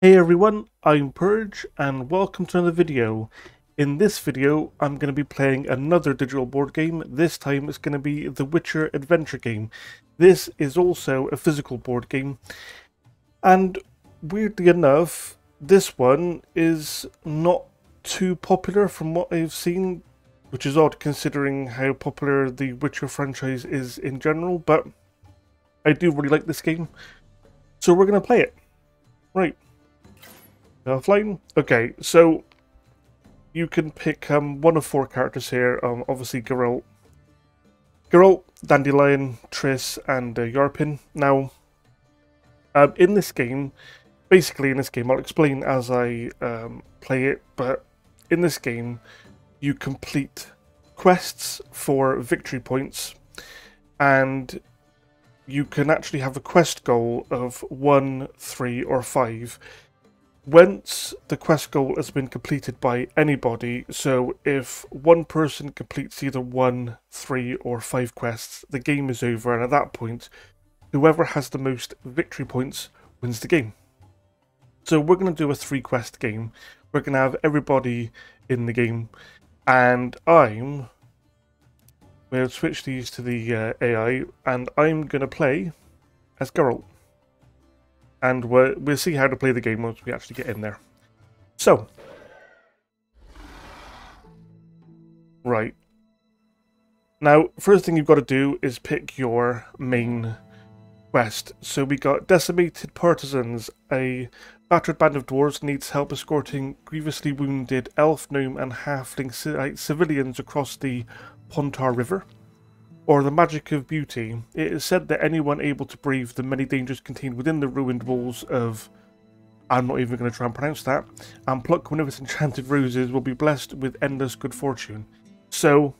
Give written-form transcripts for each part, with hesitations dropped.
Hey everyone, I'm Purge and welcome to another video. In this video, I'm going to be playing another digital board game. This time it's going to be the Witcher adventure game. This is also a physical board game. And weirdly enough, this one is not too popular from what I've seen, which is odd considering how popular the Witcher franchise is in general, but I do really like this game. So we're going to play it. Right. Offline? Okay, so you can pick one of four characters here. Obviously Geralt, Dandelion, Triss, and Yarpin. Now, in this game, basically in this game, I'll explain as I play it, but in this game, you complete quests for victory points, and you can actually have a quest goal of 1, 3, or 5. Once the quest goal has been completed by anybody, so if one person completes either 1, 3, or 5 quests, the game is over, and at that point, whoever has the most victory points wins the game. So we're going to do a 3-quest game. We're going to have everybody in the game, and we'll switch these to the AI, and I'm going to play as Geralt. And we'll see how to play the game once we actually get in there. So, right. Now, first thing you've got to do is pick your main quest. So we got Decimated Partisans. A battered band of dwarves needs help escorting grievously wounded elf, gnome and halfling civilians across the Pontar River. Or the magic of beauty. It is said that anyone able to brave the many dangers contained within the ruined walls of... I'm not even going to try and pronounce that. And pluck one of its enchanted roses will be blessed with endless good fortune. So,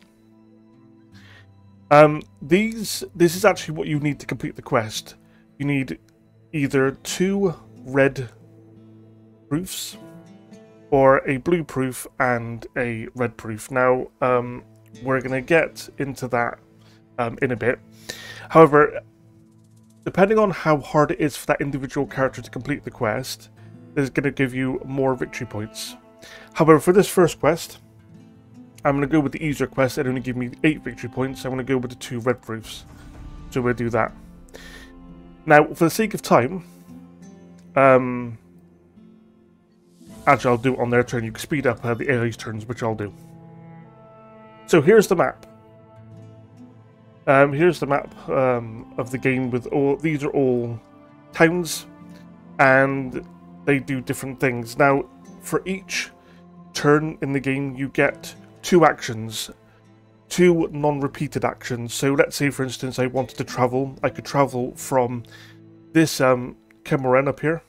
this is actually what you need to complete the quest. You need either 2 red proofs, or a blue proof and a red proof. Now, we're going to get into that in a bit. However, depending on how hard it is for that individual character to complete the quest, is going to give you more victory points. However, for this first quest, I'm going to go with the easier quest. It only give me 8 victory points. I'm going to go with the 2 red proofs. So we'll do that. Now, for the sake of time, actually I'll do it on their turn. You can speed up the AI's turns, which I'll do. So here's the map. Here's the map of the game with all... These are all towns, and they do different things. Now, for each turn in the game, you get 2 actions, 2 non-repeated actions. So let's say, for instance, I wanted to travel. I could travel from this Cameron up here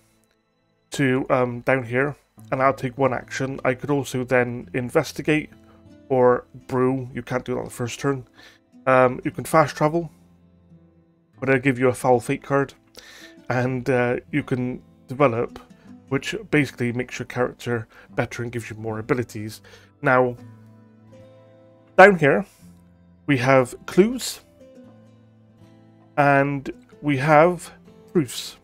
to down here, and I'll take 1 action. I could also then investigate or brew. You can't do that on the first turn. You can fast travel, but I'll give you a foul fate card, and you can develop, which basically makes your character better and gives you more abilities. Now, down here, we have clues, and we have proofs.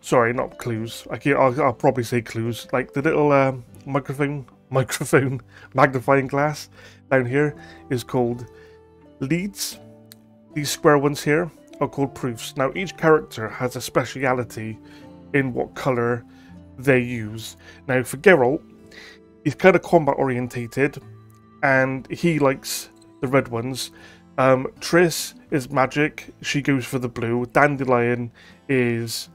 Sorry, not clues. I'll probably say clues, like the little microphone magnifying glass down here is called leads. These square ones here are called proofs. Now, each character has a speciality in what colour they use. Now, for Geralt, he's kind of combat orientated, and he likes the red ones. Triss is magic. She goes for the blue. Dandelion is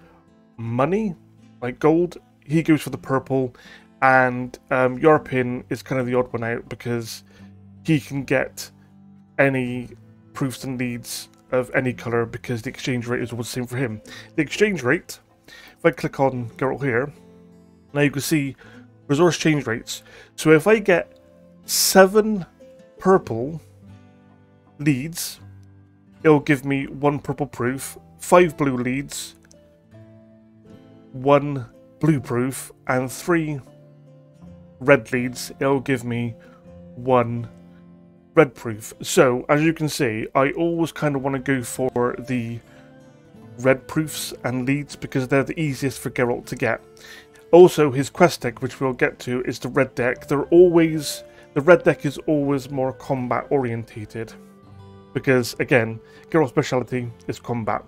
money, like gold. He goes for the purple. And Yarpin is kind of the odd one out because he can get any proofs and leads of any colour because the exchange rate is always the same for him. The exchange rate, if I click on Geralt here, now you can see resource change rates. So if I get 7 purple leads, it'll give me 1 purple proof, 5 blue leads, 1 blue proof, and 3 red leads. It'll give me 1 red proof. So, as you can see, I always kind of want to go for the red proofs and leads because they're the easiest for Geralt to get. Also, his quest deck, which we'll get to, is the red deck. The red deck is always more combat orientated because, again, Geralt's speciality is combat.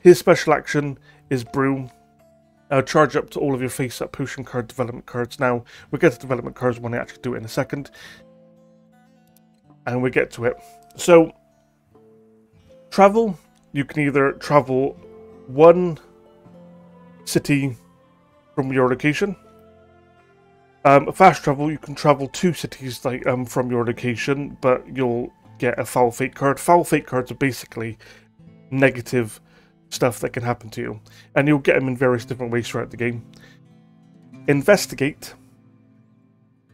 His special action is brew. Charge up to all of your face-up potion card development cards. Now, we'll get to development cards when I actually do it in a second. And we'll get to it. So, travel. You can either travel one city from your location. Fast travel, you can travel 2 cities from your location, but you'll get a foul fate card. Foul fate cards are basically negative stuff that can happen to you, and you'll get them in various different ways throughout the game. Investigate.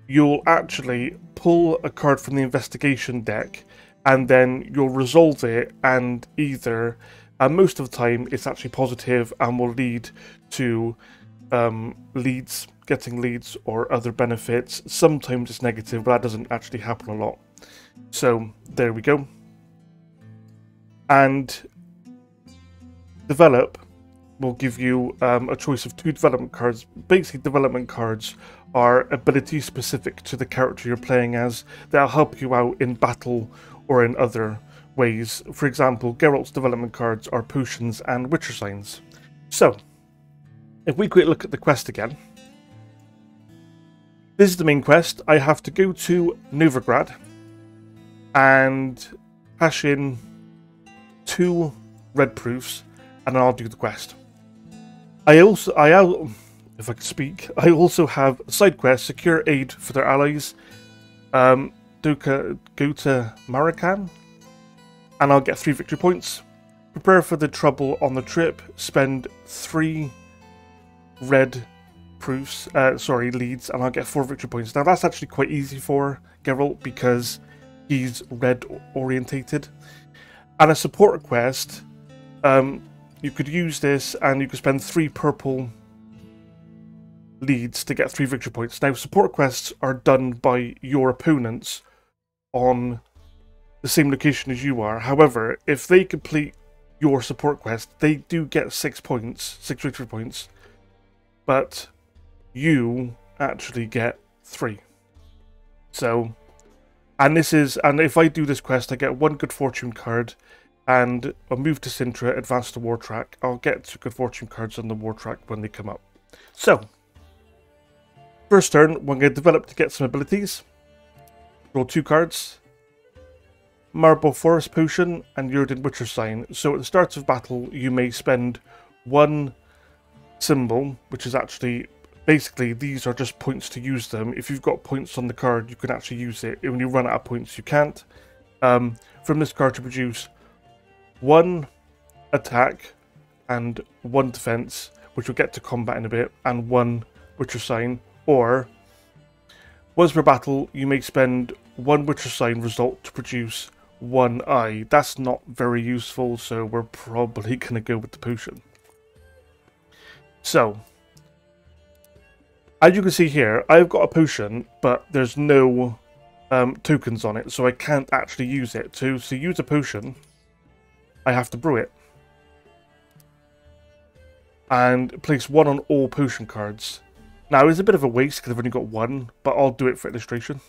You'll actually pull a card from the investigation deck, and then you'll resolve it, and either, and most of the time, it's actually positive and will lead to leads, getting leads or other benefits. Sometimes it's negative, but that doesn't actually happen a lot. So there we go. And develop will give you a choice of 2 development cards. Basically, development cards are abilities specific to the character you're playing as that'll help you out in battle or in other ways. For example, Geralt's development cards are potions and Witcher signs. So, if we quick look at the quest again, this is the main quest. I have to go to Novigrad and hash in 2 red proofs, and I'll do the quest. If I can speak, I also have a side quest, secure aid for their allies. Go to Maracan, and I'll get 3 victory points. Prepare for the trouble on the trip. Spend 3 red proofs, leads, and I'll get 4 victory points. Now that's actually quite easy for Geralt because he's red orientated. And a support quest, you could use this and you could spend 3 purple leads to get 3 victory points. Now support quests are done by your opponents on the same location as you are. However, if they complete your support quest, they do get 6 points, 6 victory points, but you actually get 3. So, and if I do this quest, I get 1 good fortune card, and I'll move to Sintra, advance to war track. I'll get 2 good fortune cards on the war track when they come up. So, first turn, we're going to develop to get some abilities. Roll 2 cards. Marble Forest Potion and Yrden Witcher Sign. So at the start of battle, you may spend 1 symbol, which is actually, basically, these are just points to use them. If you've got points on the card, you can actually use it. When you run out of points, you can't. From this card to produce 1 attack and 1 defense, which we'll get to combat in a bit, and 1 Witcher Sign. Or, once per battle, you may spend 1 Witcher Sign result to produce 1 eye. That's not very useful, so we're probably going to go with the potion. So, as you can see here, I've got a potion, but there's no tokens on it, so I can't actually use it. To use a potion, I have to brew it. And place 1 on all potion cards. Now, it's a bit of a waste because I've only got 1, but I'll do it for illustration.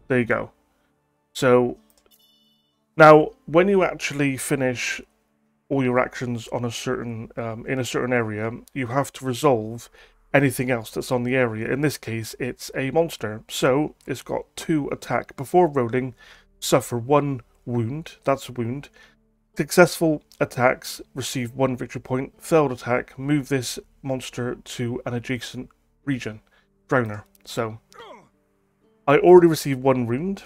There you go. So, now, when you actually finish all your actions on a certain in a certain area, you have to resolve anything else that's on the area. In this case, it's a monster. So, it's got 2 attack. Before rolling, suffer 1 wound. That's a wound. Successful attacks receive 1 victory point. Failed attack, move this monster to an adjacent region. Drowner. So, I already received 1 wound.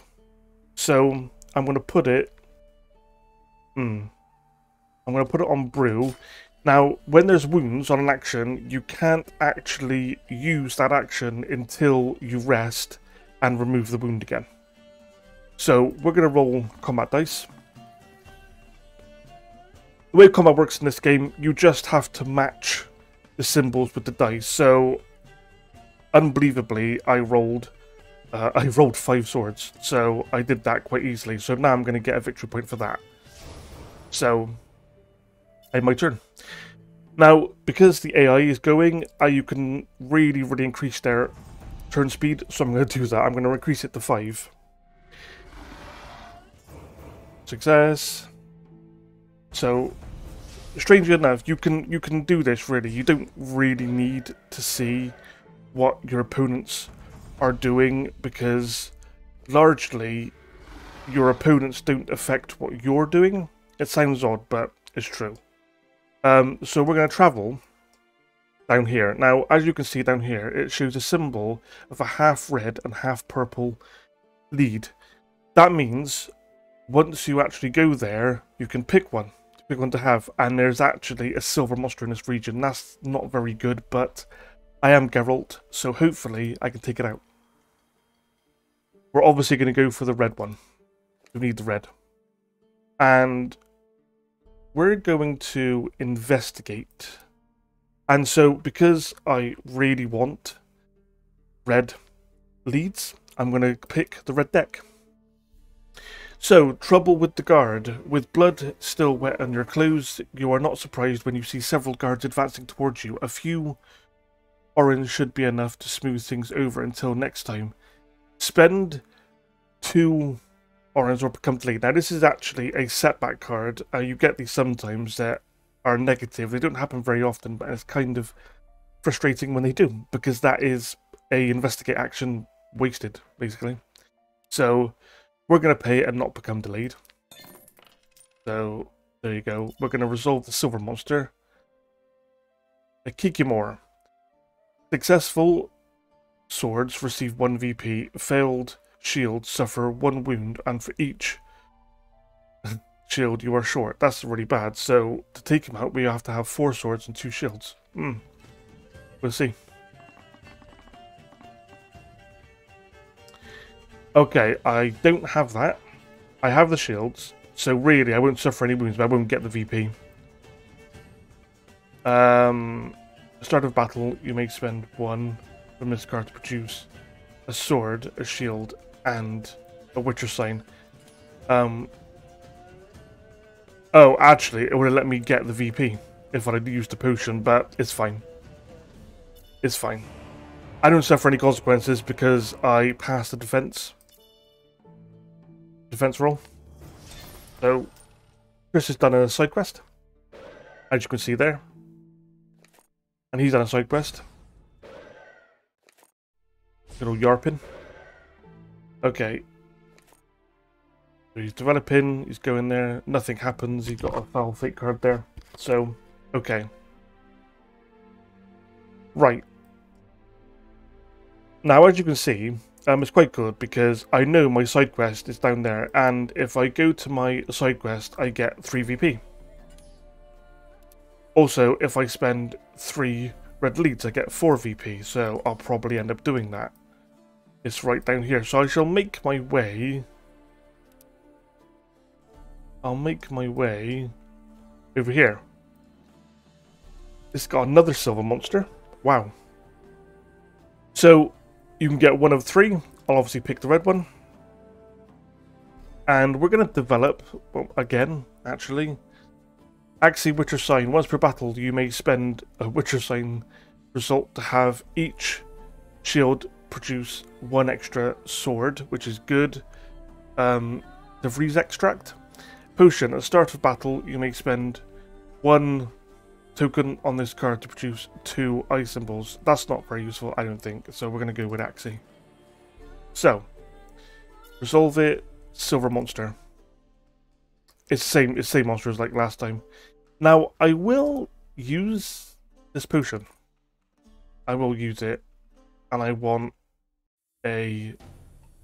So, I'm going to put it... I'm going to put it on brew. Now, when there's wounds on an action, you can't actually use that action until you rest and remove the wound again. So, we're going to roll combat dice. The way combat works in this game, you just have to match the symbols with the dice. So, unbelievably, I rolled 5 swords. So, I did that quite easily. So, now I'm going to get a victory point for that. So, And my turn. Now, because the AI is going, you can really, really increase their turn speed. So I'm going to do that. I'm going to increase it to 5. Success. So, strangely enough, you can do this really. You don't really need to see what your opponents are doing, because largely your opponents don't affect what you're doing. It sounds odd, but it's true. So we're going to travel down here. Now, as you can see down here, it shows a symbol of a half red and half purple lead. That means once you actually go there, you can pick one. Pick one to have, and there's actually a silver monster in this region. That's not very good, but I am Geralt, so hopefully I can take it out. We're obviously going to go for the red one. We need the red. And we're going to investigate. And so, because I really want red leads, I'm going to pick the red deck. So, trouble with the guard. With blood still wet on your clothes, you are not surprised when you see several guards advancing towards you. A few orange should be enough to smooth things over until next time. Spend 2 orange or become delayed. Now, this is actually a setback card. You get these sometimes that are negative. They don't happen very often, but it's kind of frustrating when they do, because that is a investigate action wasted, basically. So, we're going to pay and not become delayed. So, there you go. We're going to resolve the silver monster. A Kikimor. Successful swords receive 1 VP. Failed shields suffer 1 wound, and for each shield you are short. That's really bad. So, to take him out, we have to have 4 swords and 2 shields. We'll see. Okay, I don't have that. I have the shields, so really I won't suffer any wounds, but I won't get the VP. Start of battle, you may spend 1 from this card to produce a sword, a shield, and a Witcher sign. Oh, actually, it would have let me get the VP if I'd used the potion, but it's fine. It's fine. I don't suffer any consequences because I passed the defense roll. So, Chris has done a side quest, as you can see there. And he's done a side quest. Good old Yarpin. Okay. So he's developing, he's going there, nothing happens, he got a foul fate card there. So, okay. Right. Now, as you can see, it's quite good because I know my side quest is down there, and if I go to my side quest, I get 3 VP. Also, if I spend 3 red leads, I get 4 VP, so I'll probably end up doing that. It's right down here, so I shall make my way. I'll make my way over here. It's got another silver monster. Wow. So, you can get 1 of 3. I'll obviously pick the red one. And we're going to develop, well, again, actually, Axie Witcher Sign. Once per battle, you may spend a Witcher Sign result to have each shield produce 1 extra sword, which is good. The Vreeze Extract. Potion. At the start of battle, you may spend 1 token on this card to produce 2 eye symbols. That's not very useful, I don't think, so we're going to go with Axie. So, resolve it, silver monster. It's the same monster as like last time. Now, I will use this potion. I will use it, and I want a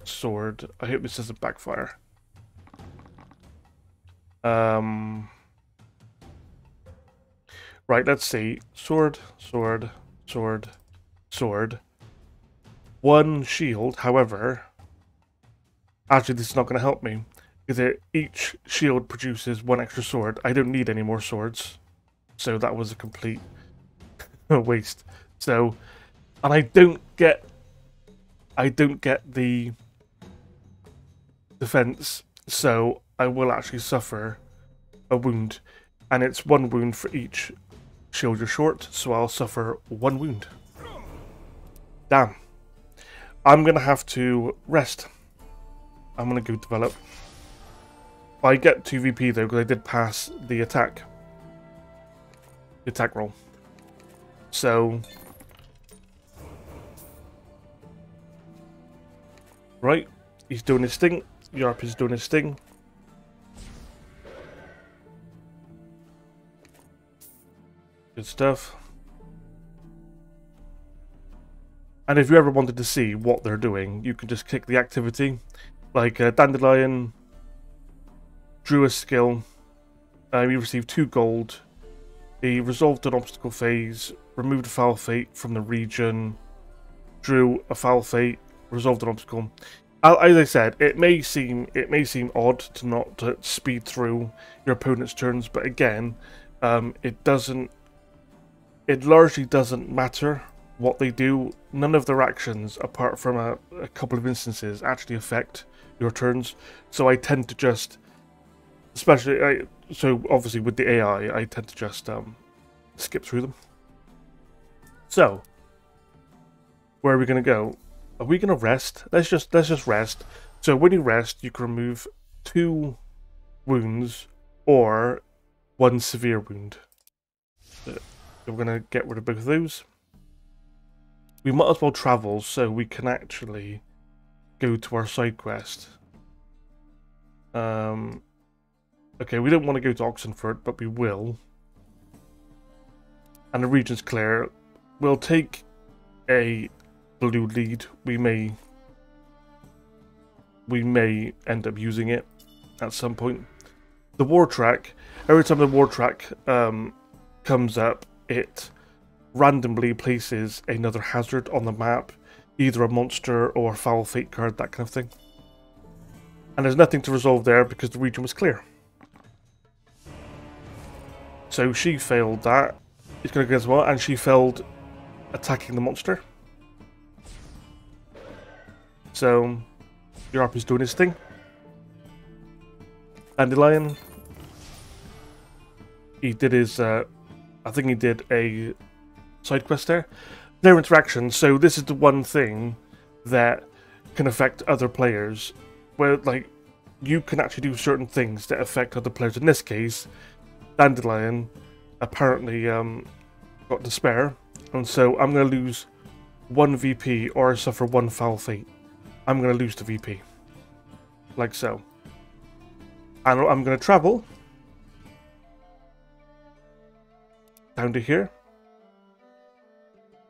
sword. I hope this doesn't backfire. Right, let's see. Sword, sword, sword, sword. 1 shield, however... Actually, this is not going to help me. Because each shield produces 1 extra sword. I don't need any more swords. So that was a complete waste. So... And I don't get the defense, so I will actually suffer a wound. And it's 1 wound for each shield you're short, so I'll suffer 1 wound. Damn. I'm going to have to rest. I'm going to go develop. I get 2 VP though, because I did pass the attack. The attack roll. So... right, he's doing his thing. Yarp is doing his thing. Good stuff. And if you ever wanted to see what they're doing, you can just click the activity. Like Dandelion drew a skill. He received 2 gold. He resolved an obstacle phase, removed a foul fate from the region, drew a foul fate, resolved an obstacle. As I said, it may seem odd to not speed through your opponent's turns, but again, it largely doesn't matter what they do. None of their actions, apart from a couple of instances, actually affect your turns. So I tend to just, so obviously with the AI, I tend to just skip through them. So, where are we going to go? Are we going to rest? Let's just rest. So when you rest, you can remove 2 wounds or 1 severe wound. So we're going to get rid of both of those. We might as well travel so we can actually go to our side quest. Okay, we don't want to go to Oxenford, but we will. And the region's clear. We'll take a blue lead. We may end up using it at some point. The war track, every time the war track comes up, it randomly places another hazard on the map, either a monster or a foul fate card, that kind of thing. And there's nothing to resolve there because the region was clear. So she failed that. It's going to go as well, and she failed attacking the monster. So Yarp is doing his thing. Dandelion, he did his, I think he did a side quest there. Their interaction, so this is the one thing that can affect other players, where like you can actually do certain things that affect other players. In this case, Dandelion apparently got despair, and so I'm going to lose 1 VP or suffer 1 foul fate. I'm going to lose the VP. Like so. And I'm going to travel down to here.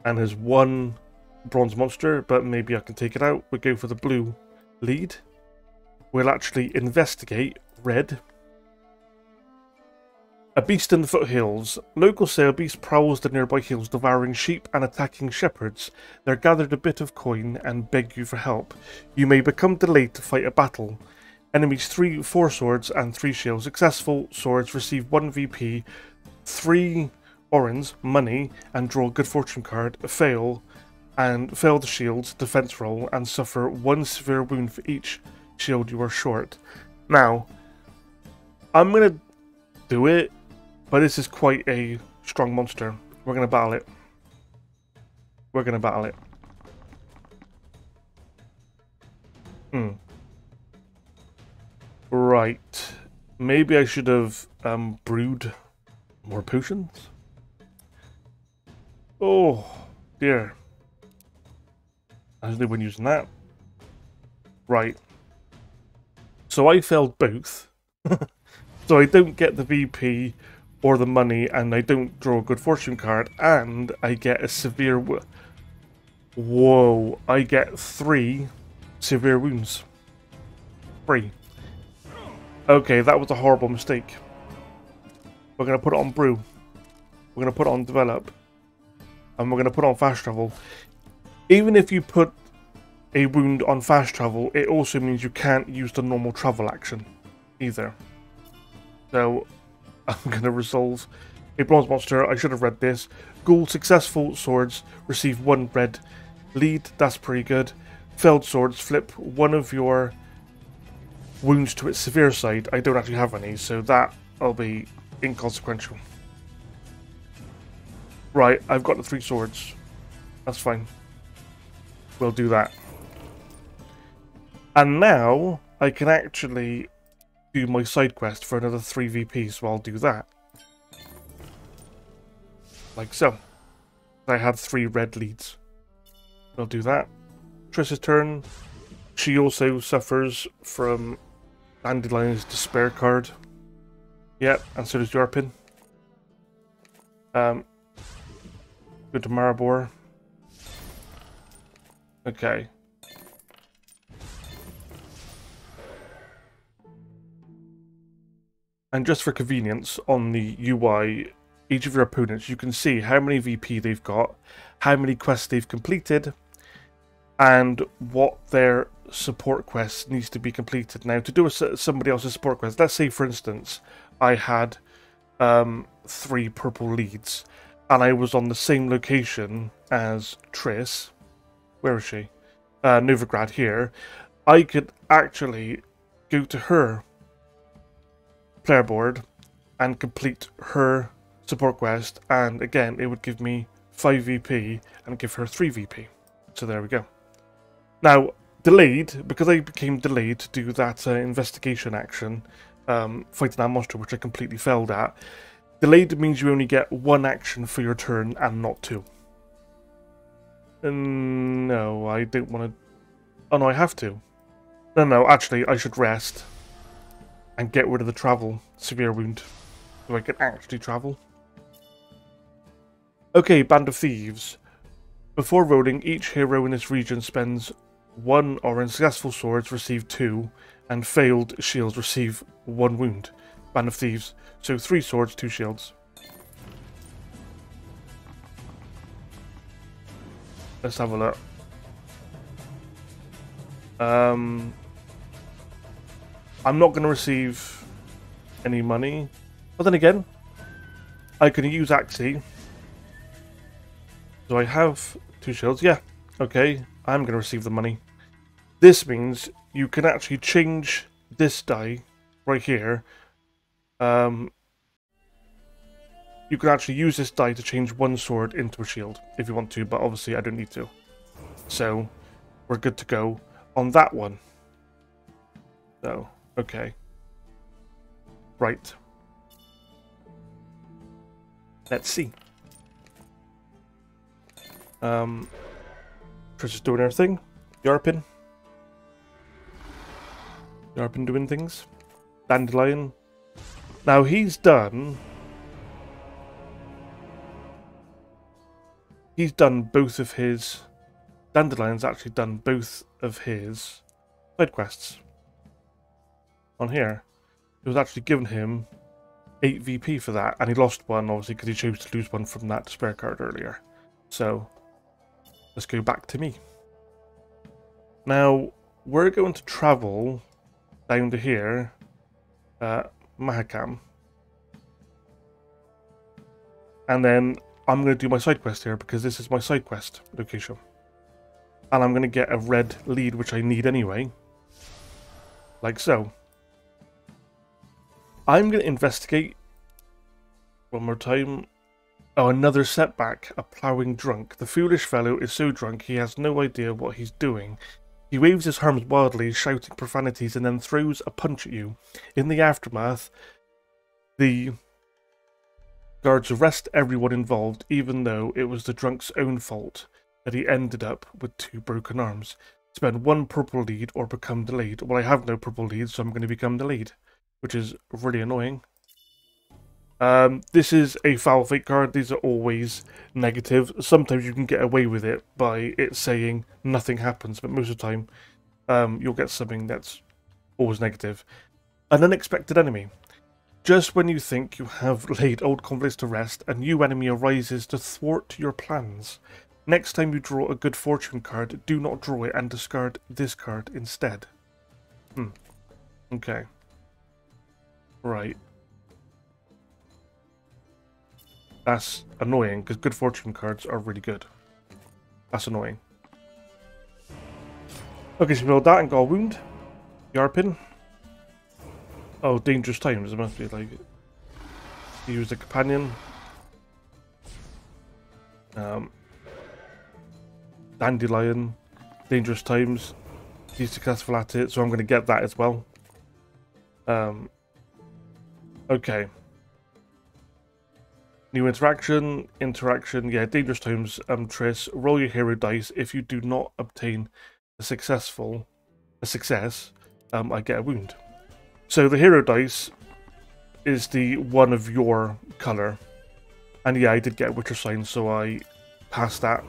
And there's 1 bronze monster, but maybe I can take it out. We'll go for the blue lead. We'll actually investigate red. A beast in the foothills. Locals say a beast prowls the nearby hills, devouring sheep and attacking shepherds. They're gathered a bit of coin and beg you for help. You may become delayed to fight a battle. Enemies 4 swords and 3 shields. Successful swords receive 1 VP, 3 orange, money, and draw a good fortune card. Fail the shield's defense roll and suffer 1 severe wound for each shield you are short. Now, I'm going to do it, but this is quite a strong monster. We're going to battle it. We're going to battle it. Right. Maybe I should have brewed more potions. Oh, dear. There's no one using that. Right. So I failed both. So I don't get the VP or the money, and I don't draw a good fortune card, and I get a severe... Whoa. I get 3 severe wounds. 3. Okay, that was a horrible mistake. We're going to put it on brew. We're going to put it on develop. And we're going to put it on fast travel. Even if you put a wound on fast travel, it also means you can't use the normal travel action either. So I'm going to resolve a bronze monster. I should have read this. Ghoul successful swords receive 1 red lead. That's pretty good. Failed swords flip 1 of your wounds to its severe side. I don't actually have any, so that'll be inconsequential. Right, I've got the 3 swords. That's fine. We'll do that. And now I can actually do my side quest for another 3 VP, so I'll do that. Like so. I had 3 red leads. I'll do that. Triss's turn. She also suffers from Dandelion's Despair card. Yep, and so does Yarpin. Go to Maribor. Okay. And just for convenience, on the UI, each of your opponents, you can see how many VP they've got, how many quests they've completed, and what their support quest needs to be completed. Now, to do somebody else's support quest, let's say, for instance, I had 3 purple leads, and I was on the same location as Triss. Where is she? Novigrad here. I could actually go to her player board and complete her support quest, and again, it would give me 5 VP and give her 3 VP. So there we go. Now, delayed, because I became delayed to do that investigation action, fighting that monster, which I completely failed at. Delayed means you only get 1 action for your turn and not 2. No, I don't want to... Oh no, I have to. No, actually, I should rest and get rid of the travel severe wound so I can actually travel. Okay, Band of Thieves. Before rolling, each hero in this region spends 1 or in successful swords receive 2, and failed shields receive 1 wound. Band of Thieves. So 3 swords, 2 shields. Let's have a look. I'm not going to receive any money. But then again, I can use Axie. So I have 2 shields. Yeah, okay. I'm going to receive the money. This means you can actually change this die right here. You can actually use this die to change 1 sword into a shield if you want to, but obviously I don't need to. So we're good to go on that one. So, okay. Right. Let's see. Trish is doing her thing. Yarpin. Yarpin doing things. Dandelion. Now he's done both of his... Dandelion's actually done both of his side quests. On here. It was actually given him 8 VP for that, and he lost 1, obviously, because he chose to lose 1 from that despair card earlier. So, let's go back to me. Now, we're going to travel down to here, Mahakam. And then I'm going to do my side quest here, because this is my side quest location. And I'm going to get a red lead, which I need anyway. Like so. I'm going to investigate one more time. Oh, another setback. A ploughing drunk. The foolish fellow is so drunk he has no idea what he's doing. He waves his arms wildly, shouting profanities, and then throws a punch at you. In the aftermath, the guards arrest everyone involved, even though it was the drunk's own fault that he ended up with 2 broken arms. Spend 1 purple lead or become delayed. Well, I have no purple lead, so I'm going to become delayed, which is really annoying. This is a foul fate card. These are always negative. Sometimes you can get away with it by it saying nothing happens, but most of the time you'll get something that's always negative. An unexpected enemy. Just when you think you have laid old conflicts to rest, a new enemy arises to thwart your plans. Next time you draw a good fortune card, do not draw it and discard this card instead. Okay. Right. That's annoying, because good fortune cards are really good. That's annoying. Okay, so we rolled that and got a wound. Yarpin. Oh, dangerous times. It must be like... Use the companion. Dandelion. Dangerous times. He's successful at it, so I'm going to get that as well. Okay. New interaction. Yeah, dangerous times. Triss, roll your hero dice. If you do not obtain a success, I get a wound. So the hero dice is the one of your color. And yeah, I did get a Witcher sign, so I passed that.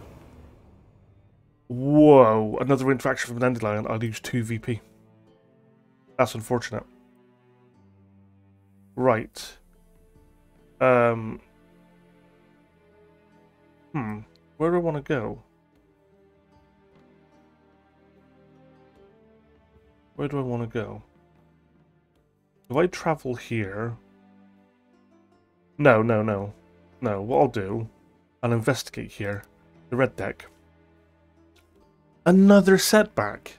Whoa, another interaction from Dandelion. I lose 2 VP. That's unfortunate. Right. Where do I want to go? Where do I want to go? If I travel here... No. What I'll do, I'll investigate here. The red deck. Another setback.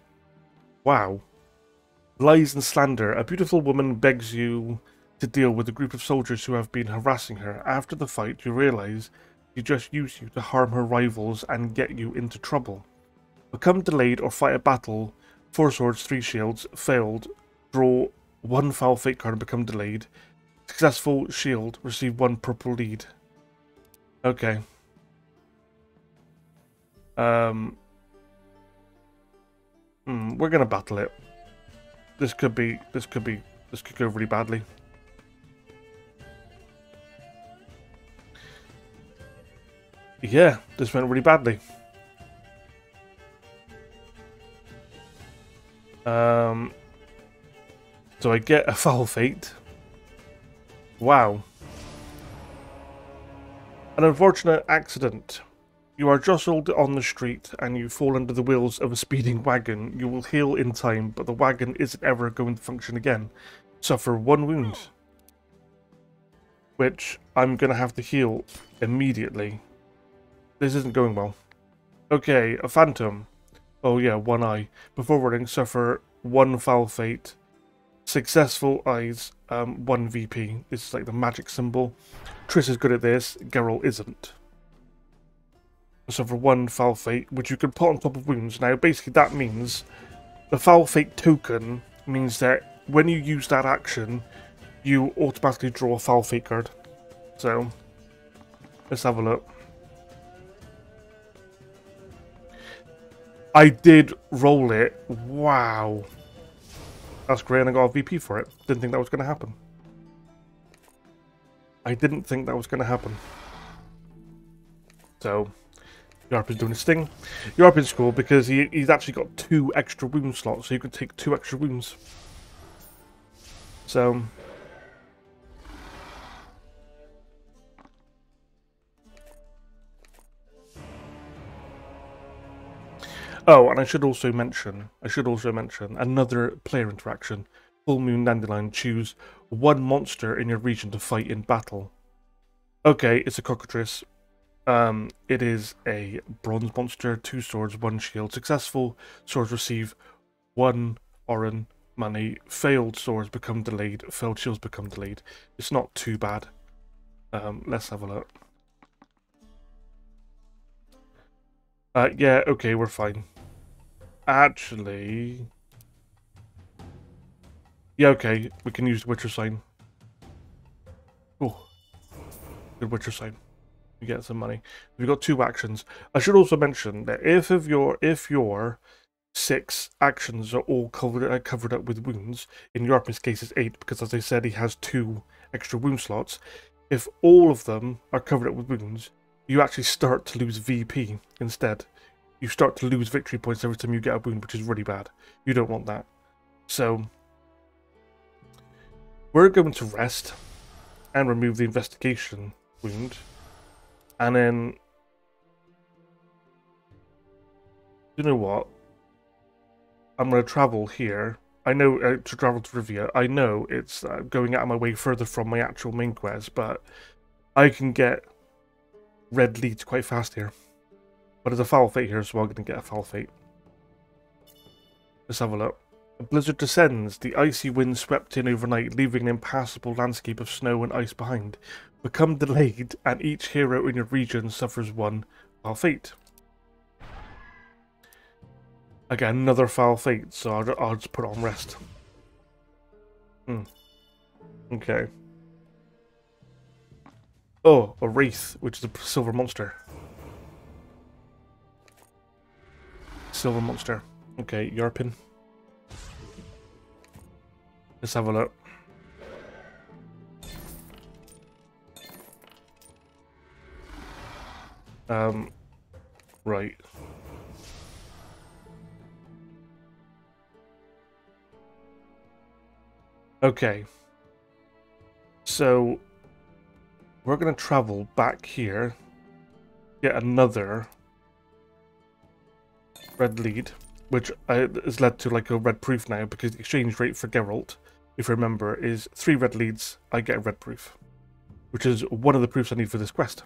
Wow. Lies and slander. A beautiful woman begs you to deal with a group of soldiers who have been harassing her. After the fight, you realize she just used you to harm her rivals and get you into trouble. Become delayed or fight a battle. 4 swords, 3 shields. Failed. Draw 1 foul fate card and become delayed. Successful shield. Receive 1 purple lead. Okay. We're gonna battle it. This could go really badly. Yeah, this went really badly. So I get a foul fate. Wow. An unfortunate accident. You are jostled on the street and you fall under the wheels of a speeding wagon. You will heal in time, but the wagon isn't ever going to function again. Suffer 1 wound. Which I'm going to have to heal immediately. This isn't going well. Okay, a phantom. Oh yeah, 1 eye. Before running, suffer 1 foul fate. Successful eyes, 1 VP. This is like the magic symbol. Triss is good at this, Geralt isn't. Suffer 1 foul fate, which you can put on top of wounds. Now, basically that means the foul fate token means that when you use that action, you automatically draw a foul fate card. So, let's have a look. I did roll it. Wow. That's great, and I got a VP for it. Didn't think that was going to happen. I didn't think that was going to happen. So, Yarp is doing his thing. Yarpin's cool because he's actually got 2 extra wound slots, so you can take 2 extra wounds. So... Oh, and I should also mention another player interaction. Full Moon Dandelion, choose 1 monster in your region to fight in battle. Okay, it's a cockatrice. It is a bronze monster, 2 swords, 1 shield. Successful swords receive 1 Oran money. Failed swords become delayed. Failed shields become delayed. It's not too bad. Let's have a look. Yeah, okay, we're fine. Actually... Yeah, okay, we can use the Witcher sign. Oh, good Witcher sign. We get some money. We've got 2 actions. I should also mention that if your 6 actions are all covered up with wounds, in Yarpin's case it's 8, because as I said, he has 2 extra wound slots. If all of them are covered up with wounds, you actually start to lose VP instead. You start to lose victory points every time you get a wound, which is really bad. You don't want that. So, we're going to rest and remove the investigation wound. And then, you know what? I'm going to travel here. I know to travel to Rivia. I know it's going out of my way further from my actual main quest, but I can get red leads quite fast here. But there's a foul fate here, so I'm going to get a foul fate. Let's have a look. A blizzard descends. The icy wind swept in overnight, leaving an impassable landscape of snow and ice behind. become delayed, and each hero in your region suffers one foul fate. Again, another foul fate, so I'll just put it on rest. Okay. Oh, a wraith, which is a silver monster. Silver monster. Okay, Yarpin. Let's have a look. Right. Okay. So, we're going to travel back here. Get another red lead, which has led to like a red proof now, because the exchange rate for Geralt, if you remember, is 3 red leads, I get a red proof, which is one of the proofs I need for this quest.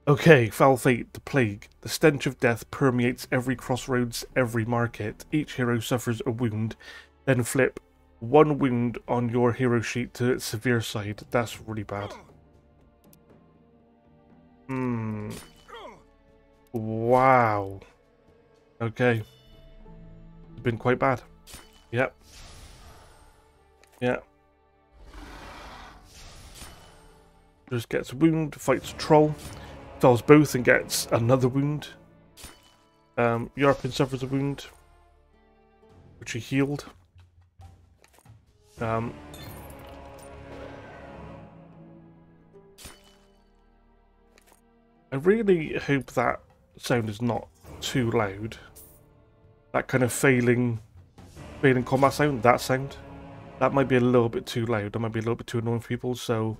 Okay, foul fate, the plague. The stench of death permeates every crossroads, every market. Each hero suffers a wound, then flip 1 wound on your hero sheet to its severe side. That's really bad. Wow. Okay. It's been quite bad. Yep. Yeah. Just gets a wound, fights a troll, fells both and gets another wound. Yarpin suffers a wound, which he healed. I really hope that sound is not too loud. That kind of failing combat sound, that might be a little bit too loud. That might be a little bit too annoying for people, so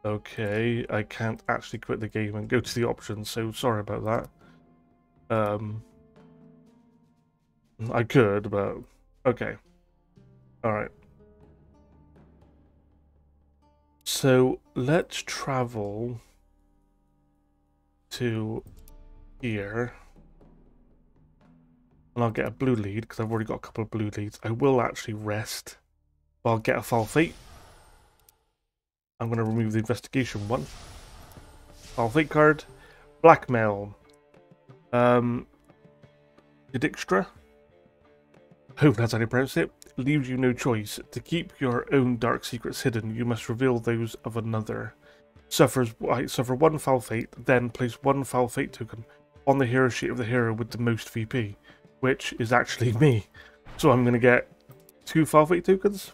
okay, I can't actually quit the game and go to the options, so sorry about that. I could, but okay. Alright. So let's travel to here. And I'll get a blue lead, because I've already got a couple of blue leads. I will actually rest, but I'll get a foul fate. I'm going to remove the investigation one. Foul fate card. Blackmail. Dijkstra. Hope that's how you pronounce it. Leaves you no choice. To keep your own dark secrets hidden, you must reveal those of another. Suffer 1 foul fate, then place 1 foul fate token on the hero sheet of the hero with the most VP, which is actually me. So I'm going to get 2 foul fate tokens.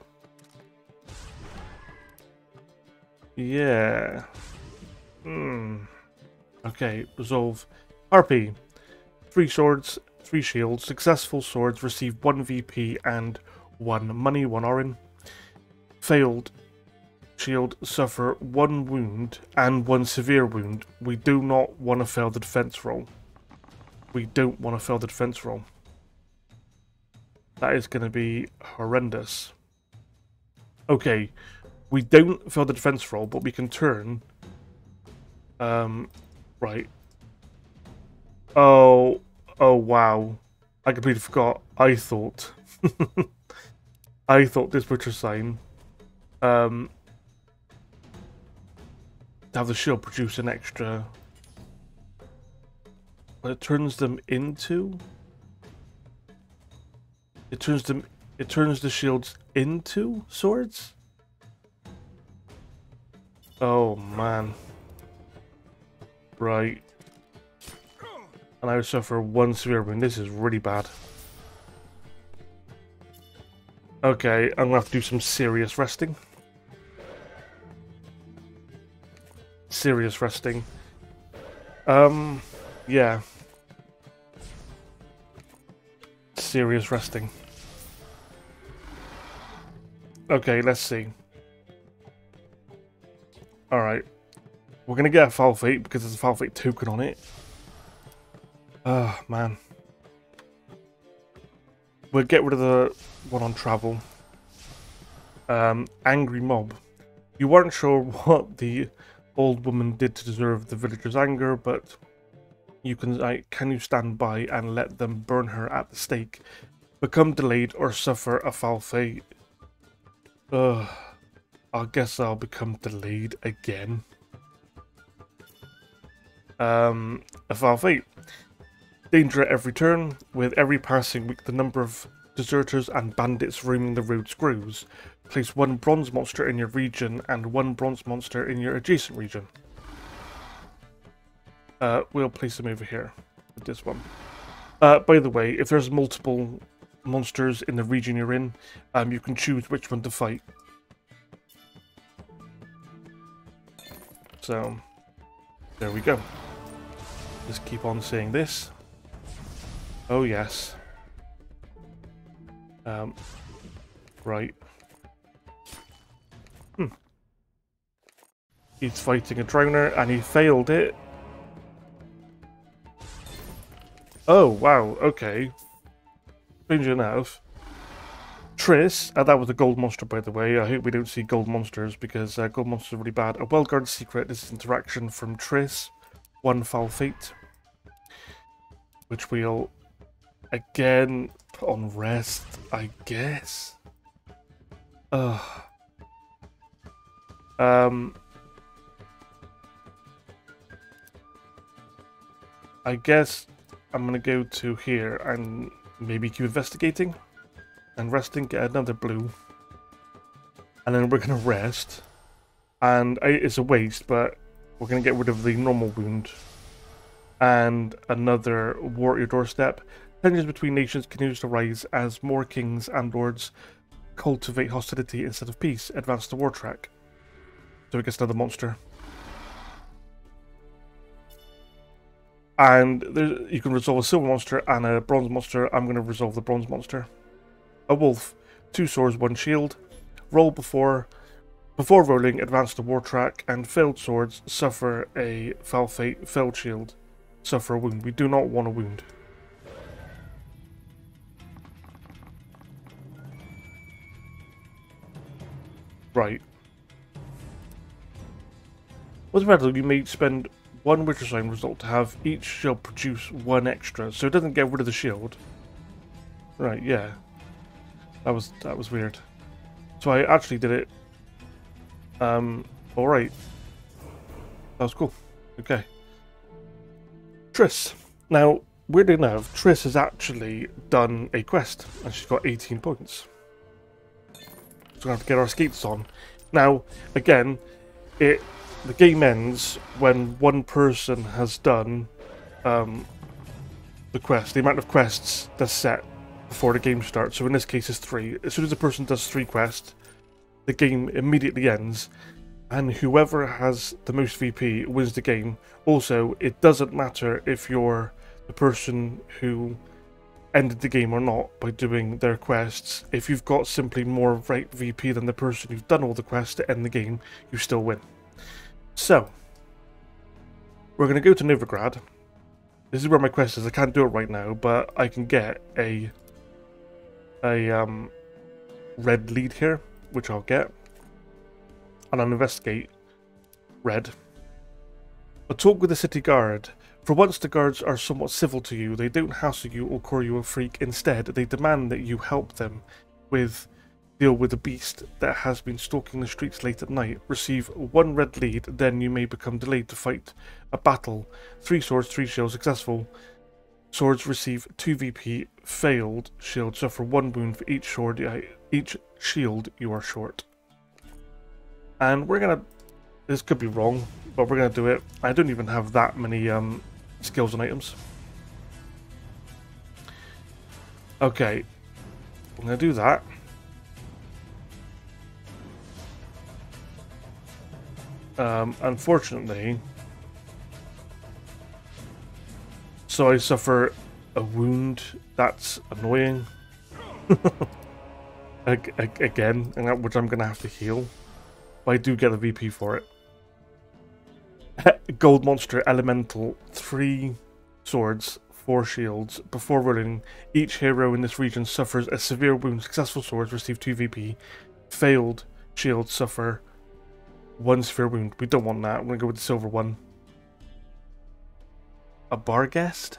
Yeah. Okay, resolve. RP. 3 swords, 3 shields. Successful swords receive 1 VP and 1 money, 1 orin. Failed shield suffer 1 wound and 1 severe wound. We do not want to fail the defense roll. We don't want to fail the defense roll. That is going to be horrendous. Okay, we don't fail the defense roll, but we can turn. Right. Oh wow. I completely forgot. I thought this butcher sign to have the shield produce an extra, but it turns them into, it turns the shields into swords. Oh man. Right. And I would suffer 1 severe wound. This is really bad. Okay, I'm gonna have to do some serious resting. Serious resting. Yeah. Serious resting. Okay, let's see. Alright. We're gonna get a foul fate because there's a foul fate token on it. Oh, man. We'll get rid of the one on travel. Angry mob. You weren't sure what the old woman did to deserve the villagers' anger, but you can you stand by and let them burn her at the stake? Become delayed or suffer a foul fate. Ugh. I guess I'll become delayed again. A foul fate. Danger at every turn. With every passing week, the number of deserters and bandits roaming the roads grows. Place one bronze monster in your region and one bronze monster in your adjacent region. We'll place them over here with this one. By the way, if there's multiple monsters in the region you're in, you can choose which one to fight. So, there we go. Just keep on saying this. Oh yes. Right. He's fighting a drowner and he failed it. Oh, wow, okay. Strange enough. Triss, that was a gold monster, by the way. I hope we don't see gold monsters because gold monsters are really bad. A well-guarded secret. This is interaction from Triss. One foul fate. Which we'll again put on rest, I guess. I guess I'm gonna go to here and maybe keep investigating and resting, get another blue, and then we're gonna rest. And it's a waste, but we're gonna get rid of the normal wound and another war at your doorstep. Tensions between nations continues to rise as more kings and lords cultivate hostility instead of peace. Advance the war track. So it gets another monster. And you can resolve a silver monster and a bronze monster. I'm going to resolve the bronze monster. A wolf. 2 swords, 1 shield. Roll before rolling, advance the war track, and failed swords suffer a foul fate. Failed shield suffer a wound. We do not want a wound. Right. What's the matter? You may spend 1 Witcher Sign result to have each shield produce 1 extra, so it doesn't get rid of the shield. Right, yeah. That was weird. So I actually did it. Alright. That was cool. Okay. Triss. Now, weirdly enough, Triss has actually done a quest, and she's got 18 points. So we have to get our skates on. Now, again, the game ends when one person has done the quest. The amount of quests that's set before the game starts. So in this case, it's 3. As soon as a person does 3 quests, the game immediately ends, and whoever has the most VP wins the game. Also, it doesn't matter if you're the person who ended the game or not by doing their quests. If you've got simply more right VP than the person who's done all the quests to end the game, you still win. So, we're going to go to Novigrad. This is where my quest is. I can't do it right now, but I can get a red lead here, which I'll get. And I'll investigate red. A talk with the city guard. For once, the guards are somewhat civil to you. They don't hassle you or call you a freak. Instead, they demand that you help them deal with a beast that has been stalking the streets late at night. Receive 1 red lead, then you may become delayed to fight a battle. 3 swords, 3 shields, successful. Swords receive 2 VP, failed. Shields suffer 1 wound for each shield you are short. And we're gonna, this could be wrong, but we're gonna do it. I don't even have that many skills and items. Okay, I'm gonna do that. Unfortunately, so I suffer a wound. That's annoying. Again, and which I'm gonna have to heal. But I do get the VP for it. Gold monster elemental, 3 swords, 4 shields. Before rolling, each hero in this region suffers a severe wound. Successful swords receive 2 VP. Failed shields suffer 1 severe wound. We don't want that. I'm gonna go with the silver one. A bar guest?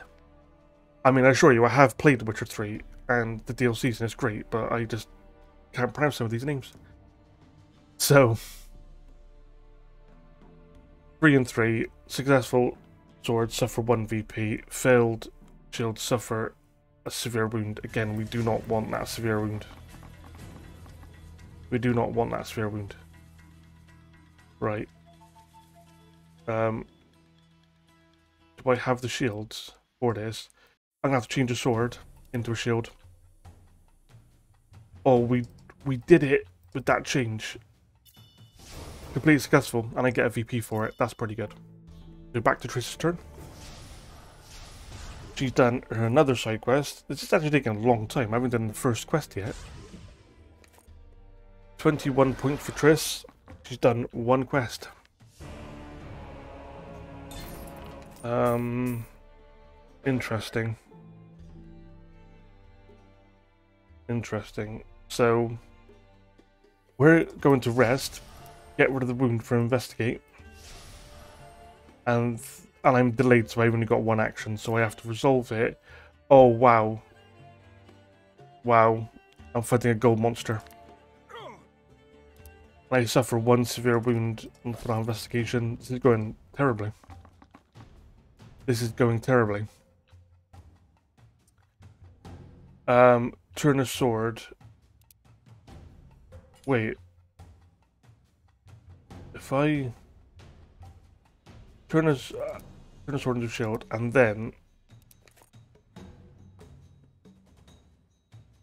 I mean, I assure you, I have played The Witcher 3. and the DLCs, and it's great, but I just can't pronounce some of these names. So, 3 and 3, successful sword, suffer 1 VP, failed shield, suffer a severe wound. Again, we do not want that severe wound. We do not want that severe wound. Right. Do I have the shields for this? I'm gonna have to change a sword into a shield. Oh, we did it with that change. Completely successful, and I get a VP for it. That's pretty good. So back to Trish's turn. She's done another side quest. This is actually taking a long time. I haven't done the first quest yet. 21 points for Trish. She's done 1 quest. Interesting. Interesting. So, we're going to rest, get rid of the wound for investigate, and I'm delayed, so I've only got 1 action, so I have to resolve it. Oh, wow. Wow. I'm fighting a gold monster. I suffer 1 severe wound for investigation. This is going terribly. This is going terribly. Turn a sword. Wait. If I turn a sword into a shield, and then,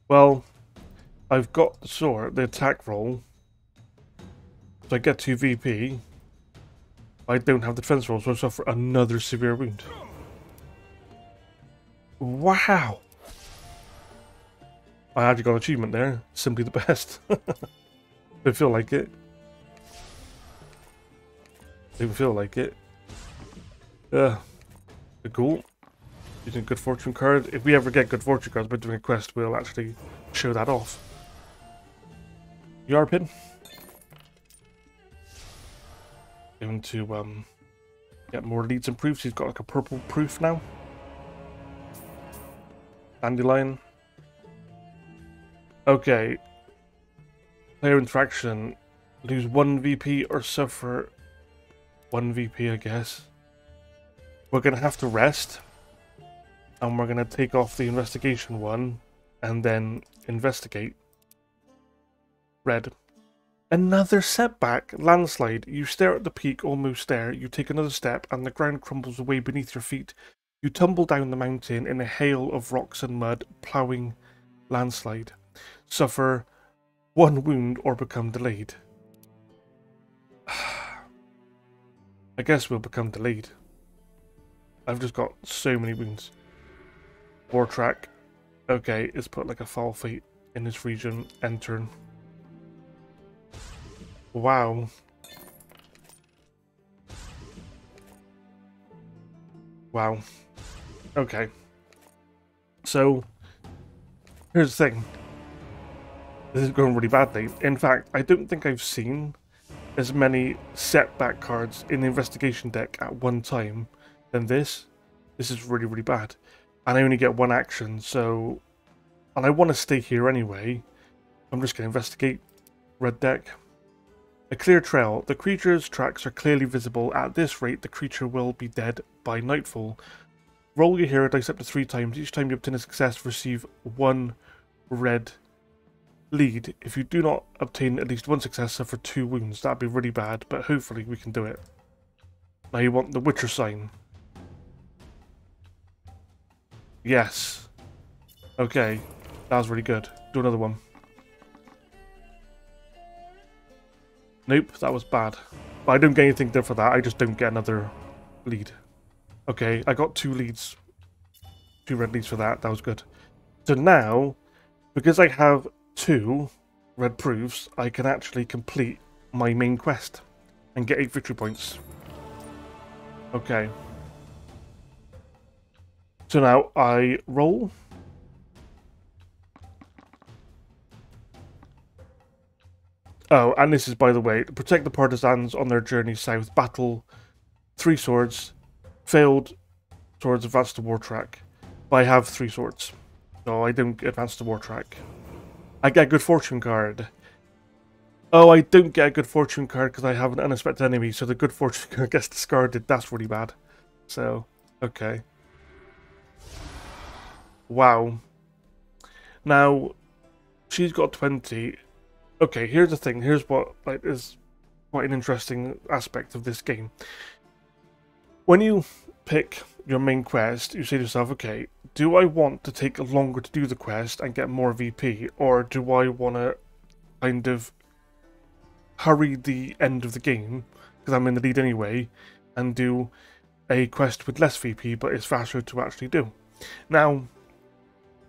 well, I've got the sword, the attack roll, so I get 2 VP. I don't have the defense roll, so I suffer another severe wound. Wow! I actually got an achievement there. Simply the best. I feel like it. I feel like it. Cool. Using good fortune card. If we ever get good fortune cards by doing a quest, we'll actually show that off. Yarpin. Going to get more leads and proofs. He's got like a purple proof now. Dandelion. Okay. Player interaction. Lose 1 VP or suffer 1 VP, I guess. We're going to have to rest. And we're going to take off the investigation one. And then investigate. Red. Another setback. Landslide. You stare at the peak almost there. You take another step and the ground crumbles away beneath your feet. You tumble down the mountain in a hail of rocks and mud. Ploughing landslide. Suffer 1 wound or become delayed. I guess we'll become delayed. I've just got so many wounds. War track. Okay, let's put like a foul fate in this region. End turn. Wow. Wow. Okay. So, here's the thing. This is going really badly. In fact, I don't think I've seen as many setback cards in the investigation deck at one time than this. This is really, really bad. And I only get 1 action, so... And I want to stay here anyway. I'm just going to investigate. Red deck. A clear trail. The creature's tracks are clearly visible. At this rate, the creature will be dead by nightfall. Roll your hero dice up to 3 times. Each time you obtain a success, receive 1 red lead. If you do not obtain at least 1 success, suffer 2 wounds. That'd be really bad, but hopefully we can do it. Now you want the Witcher sign. Yes. Okay. That was really good. Do another one. Nope, that was bad. But I don't get anything there for that. I just don't get another lead. Okay, I got 2 leads. 2 red leads for that. That was good. So now, because I have 2 red proofs, I can actually complete my main quest and get 8 victory points. Okay. So now I roll. Oh, and this is, by the way, protect the partisans on their journey south. Battle 3 swords. Failed swords advance to war track. But I have 3 swords. So I don't advance to war track. I get a good fortune card. Oh, I don't get a good fortune card because I have an unexpected enemy, so the good fortune card gets discarded. That's really bad. So, okay. Wow. Now, she's got 20. Okay, here's the thing. Here's what is quite an interesting aspect of this game. When you pick your main quest, you say to yourself, okay, do I want to take longer to do the quest and get more VP, or do I want to kind of hurry the end of the game, because I'm in the lead anyway, and do a quest with less VP, but it's faster to actually do? Now,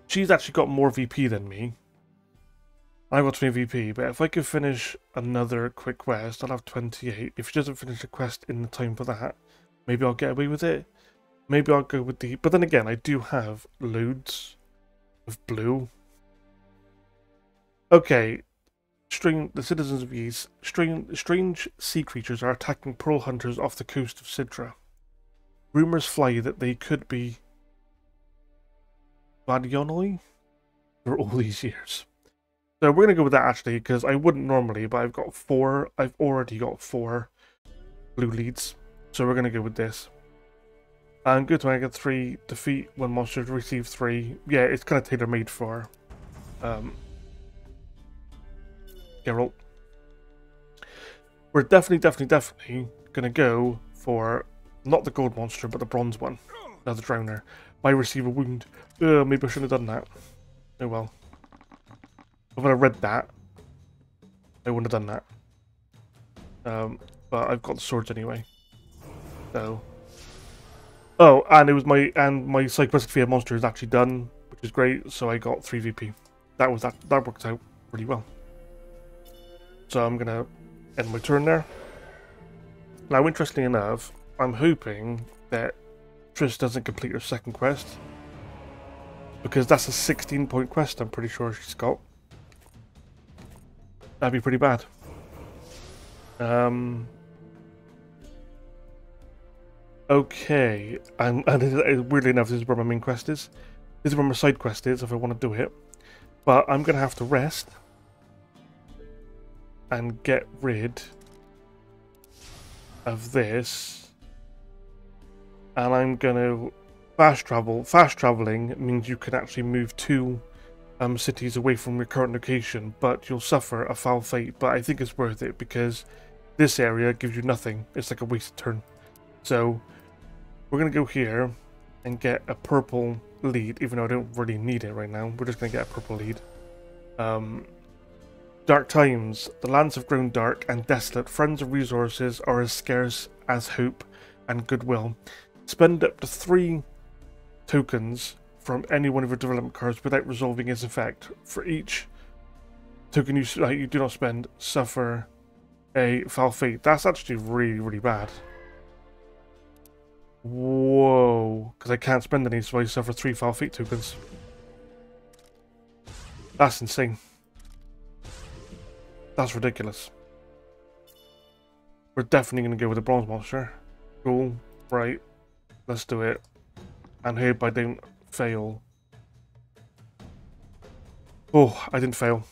she's actually got more VP than me. I've got 20 VP, but if I could finish another quick quest, I'll have 28. If she doesn't finish a quest in the time for that, maybe I'll get away with it. Maybe I'll go with the... But then again, I do have loads of blue. Okay. The citizens of these strange sea creatures are attacking pearl hunters off the coast of Sidra. Rumors fly that they could be Badionoi for all these years. So we're going to go with that actually, because I wouldn't normally, but I've got 4. I've already got 4 blue leads. So we're going to go with this. And good to I get 3. Defeat when monsters receive 3. Yeah, it's kind of tailor-made for Geralt. We're definitely going to go for not the gold monster, but the bronze one. Another drowner. Might receive a wound. Maybe I shouldn't have done that. Oh well. If I read that, I wouldn't have done that. But I've got the swords anyway. So. Oh, and it was my psychopathic fear monster is actually done, which is great. So I got 3 VP. That worked out really well. So I'm gonna end my turn there. Now, interestingly enough, I'm hoping that Triss doesn't complete her second quest, because that's a 16-point quest. I'm pretty sure she's got. That'd be pretty bad. Okay, and weirdly enough, this is where my main quest is. This is where my side quest is if I want to do it. But I'm going to have to rest and get rid of this. And I'm going to fast travel. Fast traveling means you can actually move 2 cities away from your current location, but you'll suffer a foul fate. But I think it's worth it because this area gives you nothing. It's like a wasted turn. So we're going to go here and get a purple lead, even though I don't really need it right now. We're just going to get a purple lead. Dark times. The lands have grown dark and desolate. Friends and resources are as scarce as hope and goodwill. Spend up to 3 tokens from any one of your development cards without resolving its effect. For each token you do not spend, suffer a foul fate. That's actually really bad. Whoa, because I can't spend any, so I suffer 3 foul fate tokens. That's insane. That's ridiculous. We're definitely going to go with the bronze monster. Cool. Right. Let's do it. And hope I don't fail. Oh, I didn't fail.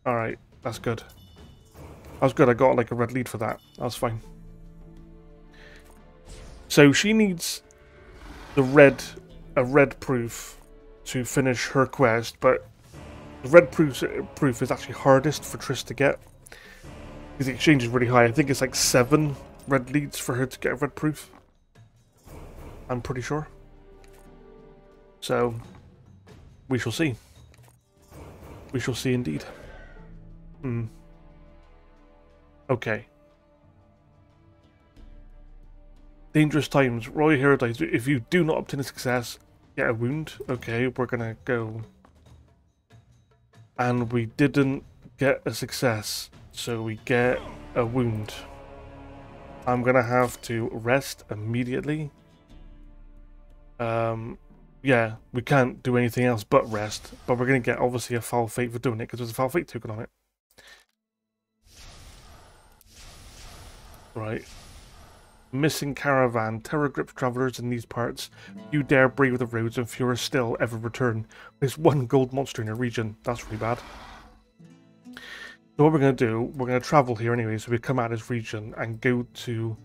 Alright, that's good. That was good. I got like a red lead for that. That's fine. So she needs a red proof to finish her quest, but the red proof is actually hardest for Triss to get because the exchange is really high. I think it's like 7 red leads for her to get a red proof. I'm pretty sure. So we shall see. We shall see indeed. Okay. Dangerous times. Royal Hero dies. If you do not obtain a success, get a wound. Okay, we're gonna go. And we didn't get a success, so we get a wound. I'm gonna have to rest immediately. Yeah, we can't do anything else but rest, but we're gonna get obviously a foul fate for doing it because there's a foul fate token on it. Right. Missing caravan. Terror grips travelers in these parts. You dare brave the roads and fewer still ever return. There's one gold monster in your region. That's really bad. So what we're going to do, we're going to travel here anyway, so we come out of this region and go to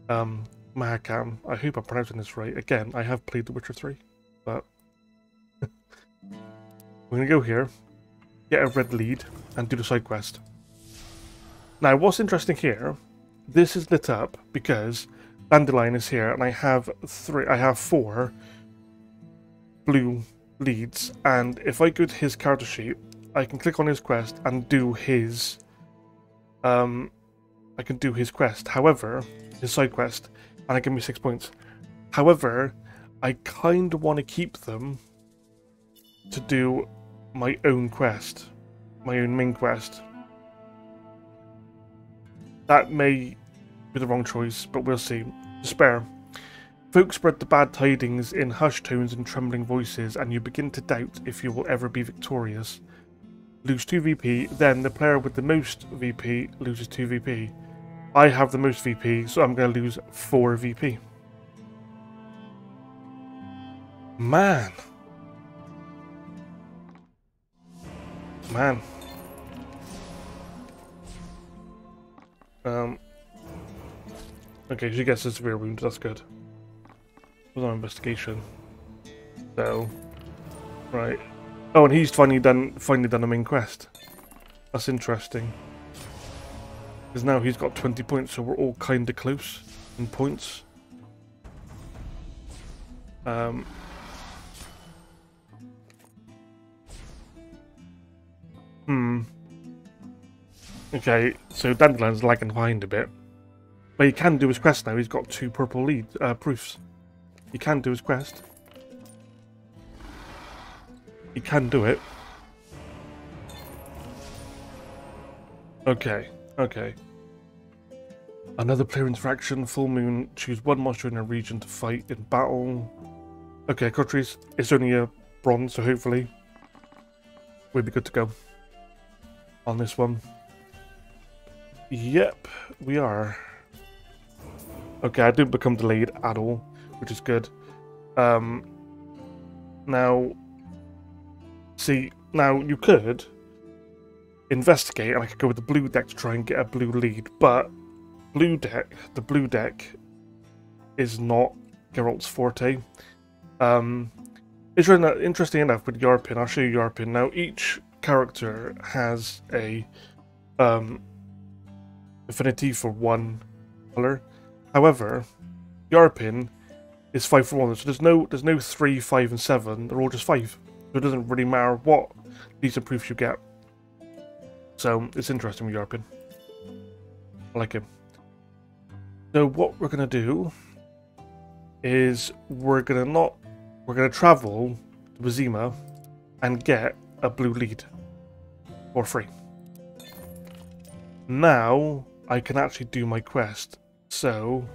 Mahakam. I hope I'm pronouncing this right. Again, I have played The Witcher 3, but we're going to go here, get a red lead, and do the side quest. Now, what's interesting here, this is lit up because Dandelion is here, and I have 4 blue leads, and if I go to his character sheet, I can click on his quest and do his I can do his quest. However, his side quest, and it gives me 6 points. However, I kind of want to keep them to do my own quest, my own main quest. That may be the wrong choice, but we'll see. Despair. Folk spread the bad tidings in hushed tones and trembling voices, and you begin to doubt if you will ever be victorious. Lose 2 VP, then the player with the most VP loses 2 VP. I have the most VP, so I'm going to lose 4 VP. Man. Okay, she gets a severe wound, that's good. Was on investigation. So, right. Oh, and he's finally done a main quest. That's interesting. Because now he's got 20 points, so we're all kind of close in points. Okay, so Dandelion's lagging behind a bit. But he can do his quest now. He's got 2 purple lead proofs. He can do his quest. He can do it. Okay. Another player interaction. Full moon. Choose 1 monster in a region to fight in battle. Okay, Cotries. It's only a bronze, so hopefully we'll be good to go on this one. Yep, we are. Okay, I didn't become delayed at all, which is good. Now, see, now you could investigate, and I could go with the blue deck to try and get a blue lead, but the blue deck is not Geralt's forte. It's really interesting enough with Yarpin. I'll show you Yarpin. Now, each character has a affinity for 1 color. However, Yarpin is 5 for 1, so there's no 3, 5, and 7. They're all just 5. So it doesn't really matter what these proofs you get. So it's interesting with Yarpin. I like him. So what we're gonna do is we're gonna travel to Wazima and get a blue lead for free. Now I can actually do my quest, so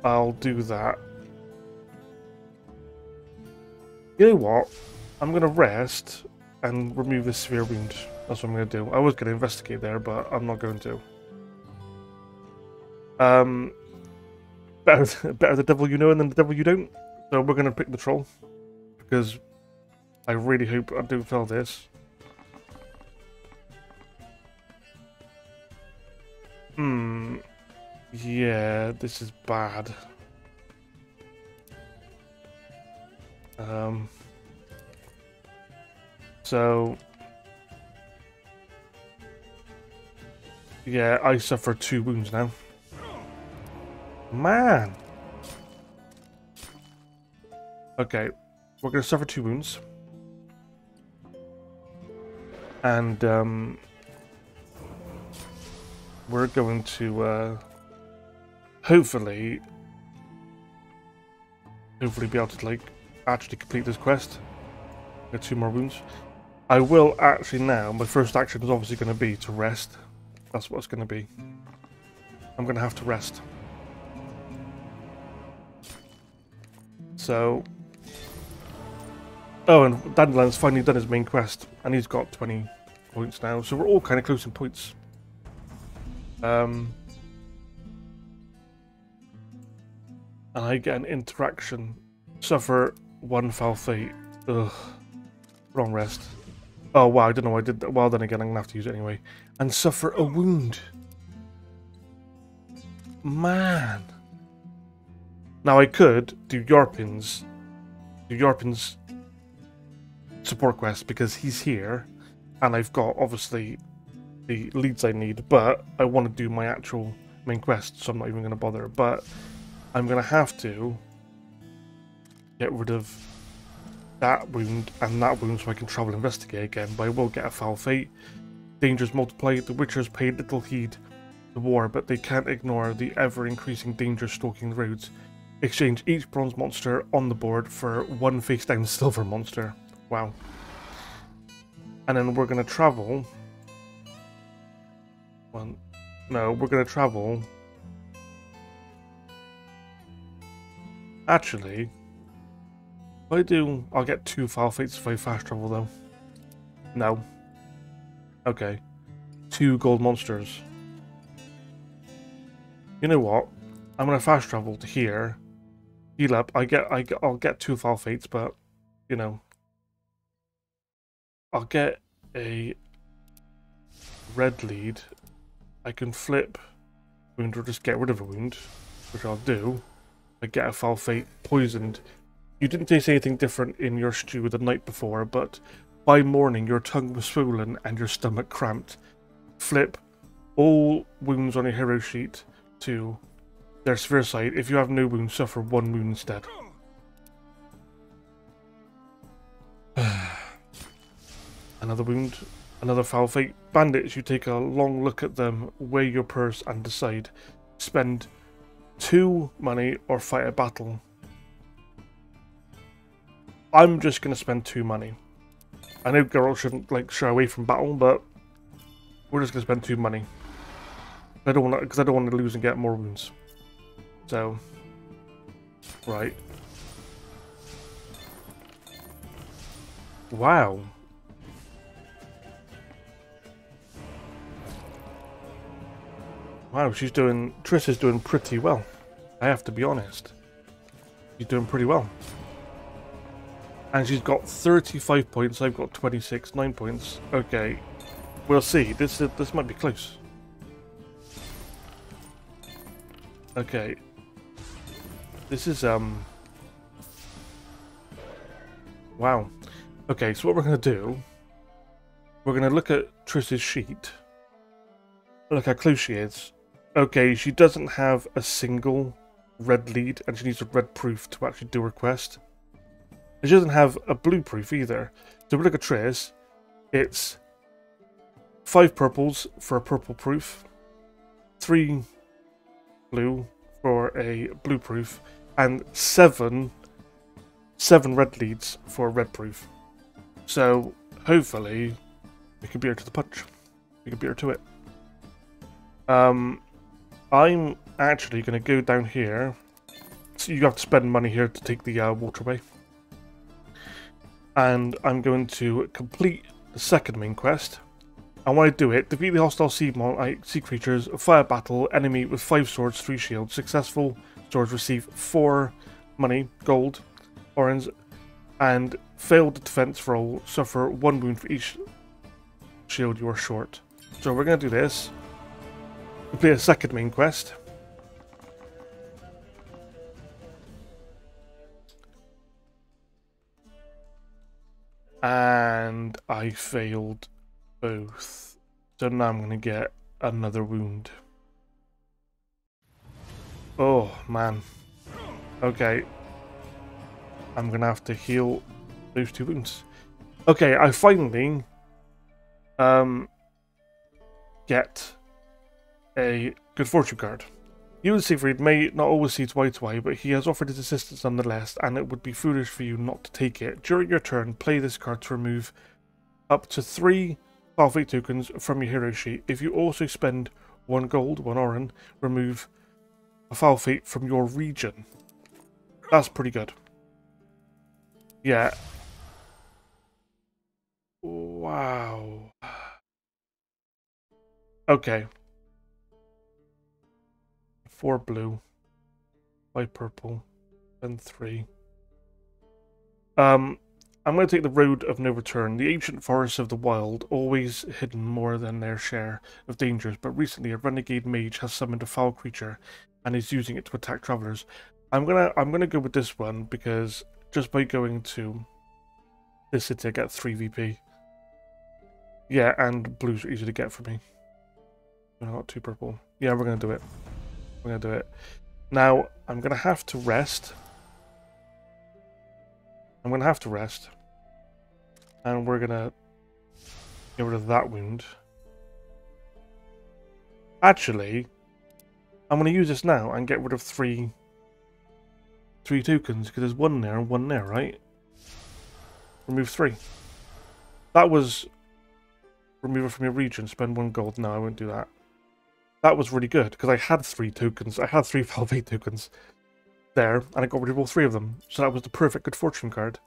I'll do that. You know what? I'm gonna rest and remove this severe wound. That's what I'm gonna do. I was gonna investigate there, but I'm not going to. Better the devil you know than the devil you don't. So we're gonna pick the troll because I really hope I don't fail this. Yeah, this is bad. So yeah, I suffer 2 wounds now. Man. Okay, we're gonna suffer 2 wounds. And we're going to hopefully be able to like actually complete this quest. Get 2 more wounds. I will actually now, my first action is obviously going to be to rest. That's what it's going to be. I'm going to have to rest. So, oh, and Dandelion's finally done his main quest, and he's got 20 points now, so we're all kind of close in points. and I get an interaction. Suffer 1 foul fate. Ugh. Wrong rest. Oh wow, I don't know why I did that. Well, then again, I'm gonna have to use it anyway. And suffer a wound. Man. Now I could do Yarpin's support quest because he's here, and I've got obviously the leads I need, but I want to do my actual main quest, so I'm not even going to bother. But I'm going to have to get rid of that wound and that wound so I can travel investigate again, but I will get a foul fate. Dangers multiply. The Witchers paid little heed to war, but they can't ignore the ever-increasing danger stalking the roads. Exchange each bronze monster on the board for 1 face-down silver monster. Wow. And then we're going to travel... Well, no, we're going to travel... Actually... If I do... I'll get 2 foul fates if I fast travel, though. No. Okay. 2 gold monsters. You know what? I'm going to fast travel to here. Heal up. I'll get 2 foul fates, but... You know... I'll get a red lead. I can flip wound or just get rid of a wound, which I'll do. I get a foul fate poisoned. You didn't taste anything different in your stew the night before, but by morning your tongue was swollen and your stomach cramped. Flip all wounds on your hero sheet to their severe side. If you have no wounds, suffer 1 wound instead. Another wound, another foul fate. Bandits, you take a long look at them, weigh your purse and decide. Spend 2 money or fight a battle. I'm just going to spend 2 money. I know Geralt shouldn't like shy away from battle, but we're just going to spend 2 money. I don't want to lose and get more wounds. So, right. Wow. Wow, Triss is doing pretty well. I have to be honest. She's doing pretty well. And she's got 35 points, I've got 26, 9 points. Okay, we'll see. This might be close. Okay. This is, wow. Okay, so what we're going to do, we're going to look at Triss's sheet. Look how close she is. Okay, she doesn't have a single red lead, and she needs a red proof to actually do her quest. And she doesn't have a blue proof either. So if we look at Triss, it's 5 purples for a purple proof, 3 blue for a blue proof, and 7 red leads for a red proof. So hopefully we can beat her to the punch. We can beat her to it. I'm actually going to go down here. So you have to spend money here to take the waterway. And I'm going to complete the second main quest. And when I do it, defeat the hostile sea creatures, fire battle, enemy with 5 swords, 3 shields. Successful swords receive 4 money, gold, orange, and failed defense roll, suffer 1 wound for each shield you are short. So we're going to do this. Complete a second main quest. And I failed both. So now I'm going to get another wound. Oh, man. Okay. I'm going to have to heal those 2 wounds. Okay, I finally get a good fortune card. You and Siegfried may not always see eye to eye, but he has offered his assistance nonetheless, and it would be foolish for you not to take it. During your turn, play this card to remove up to 3 foul fate tokens from your hero sheet. If you also spend 1 gold, 1 oran, remove a foul fate from your region. That's pretty good. Yeah. Wow. Okay. 4 blue. 5 purple, and 3. I'm going to take the road of no return. The ancient forests of the wild, always hidden more than their share of dangers, but recently a renegade mage has summoned a foul creature and is using it to attack travelers. I'm gonna go with this one because just by going to this city I get 3 VP. Yeah, and blues are easy to get for me. I got 2 purple. Yeah, we're gonna do it. We're gonna do it. Now, I'm gonna have to rest. I'm going to have to rest. And we're going to get rid of that wound. Actually, I'm going to use this now and get rid of 3 tokens, because there's 1 there and 1 there, right? Remove 3. That was remove it from your region, spend 1 gold. No, I won't do that. That was really good, because I had 3 tokens. I had 3 Valvate tokens there, and I got rid of all 3 of them. So that was the perfect good fortune card.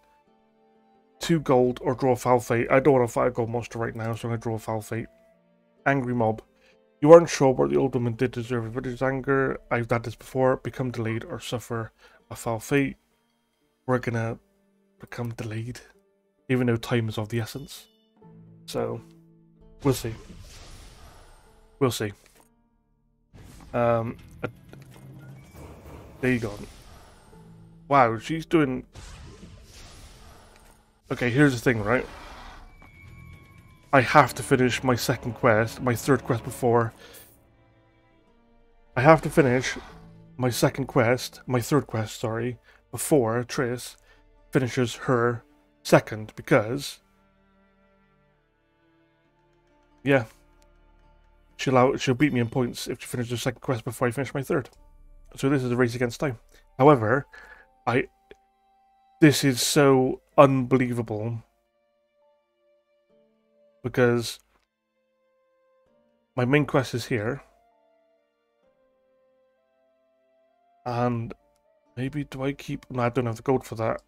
2 gold or draw a foul fate. I don't want to fight a gold monster right now, so I'm going to draw a foul fate. Angry mob. You aren't sure what the old woman did deserve of British anger. I've had this before. Become delayed or suffer a foul fate. We're going to become delayed, even though time is of the essence. So, we'll see. We'll see. There you go. Wow, she's doing... Okay, here's the thing, right? I have to finish my 2nd quest, my 3rd quest before... I have to finish my 2nd quest, my 3rd quest, sorry, before Triss finishes her 2nd, because... Yeah. She'll beat me in points if she finishes her 2nd quest before I finish my 3rd. So this is a race against time. However, this is so unbelievable because my main quest is here, and maybe do I keep... No, I don't have the gold for that.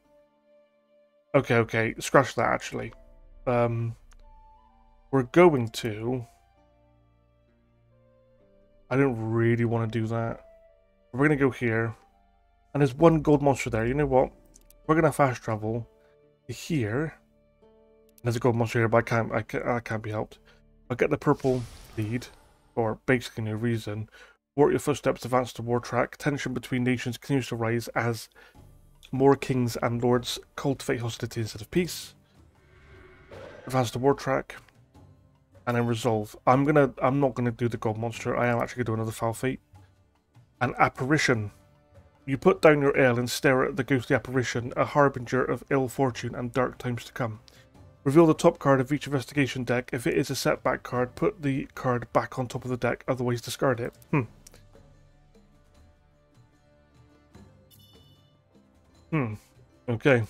Okay, scratch that actually. We're going to... I don't really want to do that. We're going to go here, and there's 1 gold monster there. You know what? We're going to fast travel to here. There's a gold monster here, but I can't be helped. I'll get the purple lead, or basically no reason. Work your footsteps, advance to war track. Tension between nations continues to rise as more kings and lords cultivate hostility instead of peace. Advance to war track. And then resolve. I'm not gonna do the gold monster. I am actually gonna do another foul fate. An apparition. You put down your ale and stare at the ghostly apparition, a harbinger of ill fortune and dark times to come. Reveal the top card of each investigation deck. If it is a setback card, put the card back on top of the deck, otherwise discard it. Okay.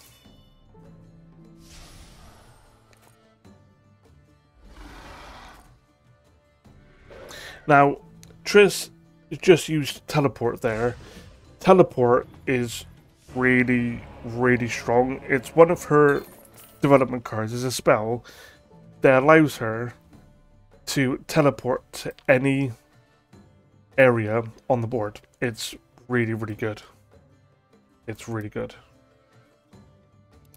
Now, Triss just used teleport there. Teleport is really, really strong. It's one of her development cards. It's a spell that allows her to teleport to any area on the board. It's really, really good. It's really good.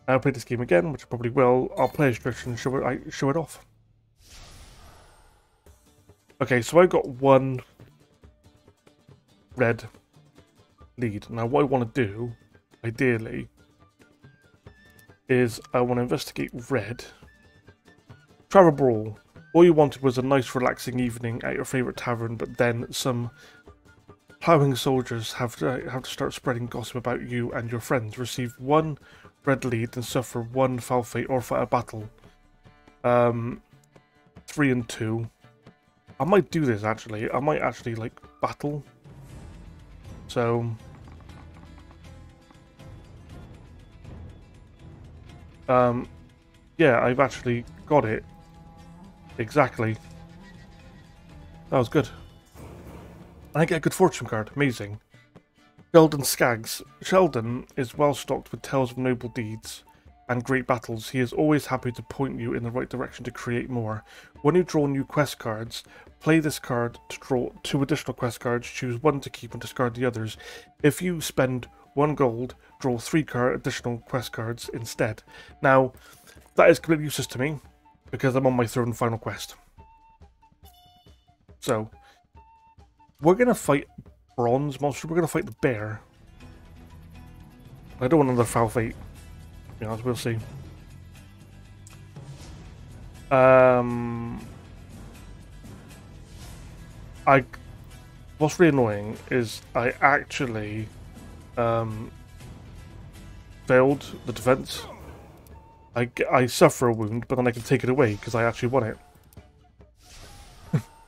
I'll play this game again, which I probably will. I'll play a restriction and show it off. Okay, so I got 1 red lead. Now what I want to do, ideally, is I want to investigate red. Travel Brawl. All you wanted was a nice relaxing evening at your favourite tavern, but then some ploughing soldiers have to start spreading gossip about you and your friends. Receive 1 red lead and suffer 1 foul fate or fight a battle. 3 and 2. I might do this actually. I might actually like battle. So yeah, I've actually got it. Exactly. That was good. And I get a good fortune card. Amazing. Sheldon Skaggs. Sheldon is well stocked with tales of noble deeds. and great battles. He is always happy to point you in the right direction to create more. When you draw new quest cards, play this card to draw 2 additional quest cards, choose 1 to keep and discard the others. If you spend 1 gold, draw 3 additional quest cards instead. Now, that is completely useless to me, because I'm on my 3rd and final quest. So, we're going to fight bronze monster, we're going to fight the bear. I don't want another foul fate. To be honest, we'll see. What's really annoying is I actually failed the defense. I suffer a wound, but then I can take it away because I actually won it.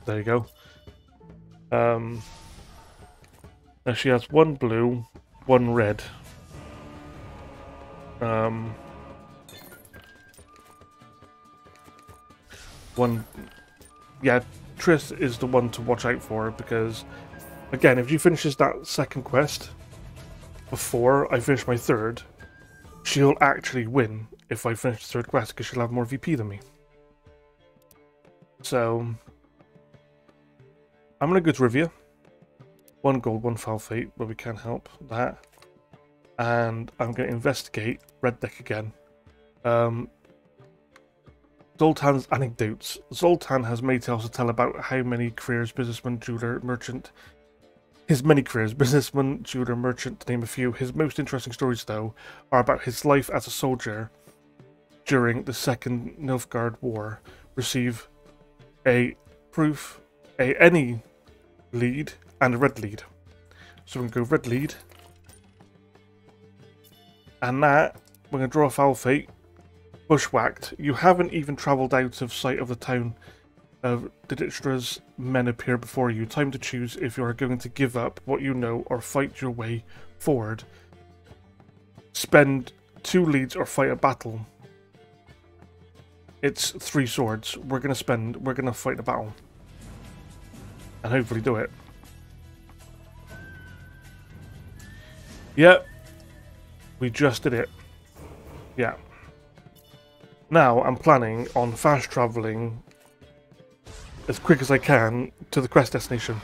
There you go. Now she has 1 blue, 1 red. Yeah, Triss is the one to watch out for because, again, if she finishes that 2nd quest before I finish my 3rd, she'll actually win if I finish the 3rd quest because she'll have more VP than me. So, I'm going to go to Rivia. 1 gold, 1 foul fate, but we can't help that. And I'm going to investigate Red Deck again. Zoltan's anecdotes. Zoltan has many tales to tell about how many careers, businessman, jeweler, merchant. His many careers, businessman, jeweler, merchant, to name a few. His most interesting stories, though, are about his life as a soldier during the Second Nilfgaard War. Receive a proof, any lead, and a red lead. So we're going to go red lead. And that, we're going to draw a foul fate. Bushwhacked. You haven't even travelled out of sight of the town of Didistra's men appear before you. Time to choose if you are going to give up what you know or fight your way forward. Spend 2 leads or fight a battle. It's 3 swords. We're going to fight a battle. And hopefully do it. Yep. We just did it. Yeah. Now I'm planning on fast travelling as quick as I can to the quest destination.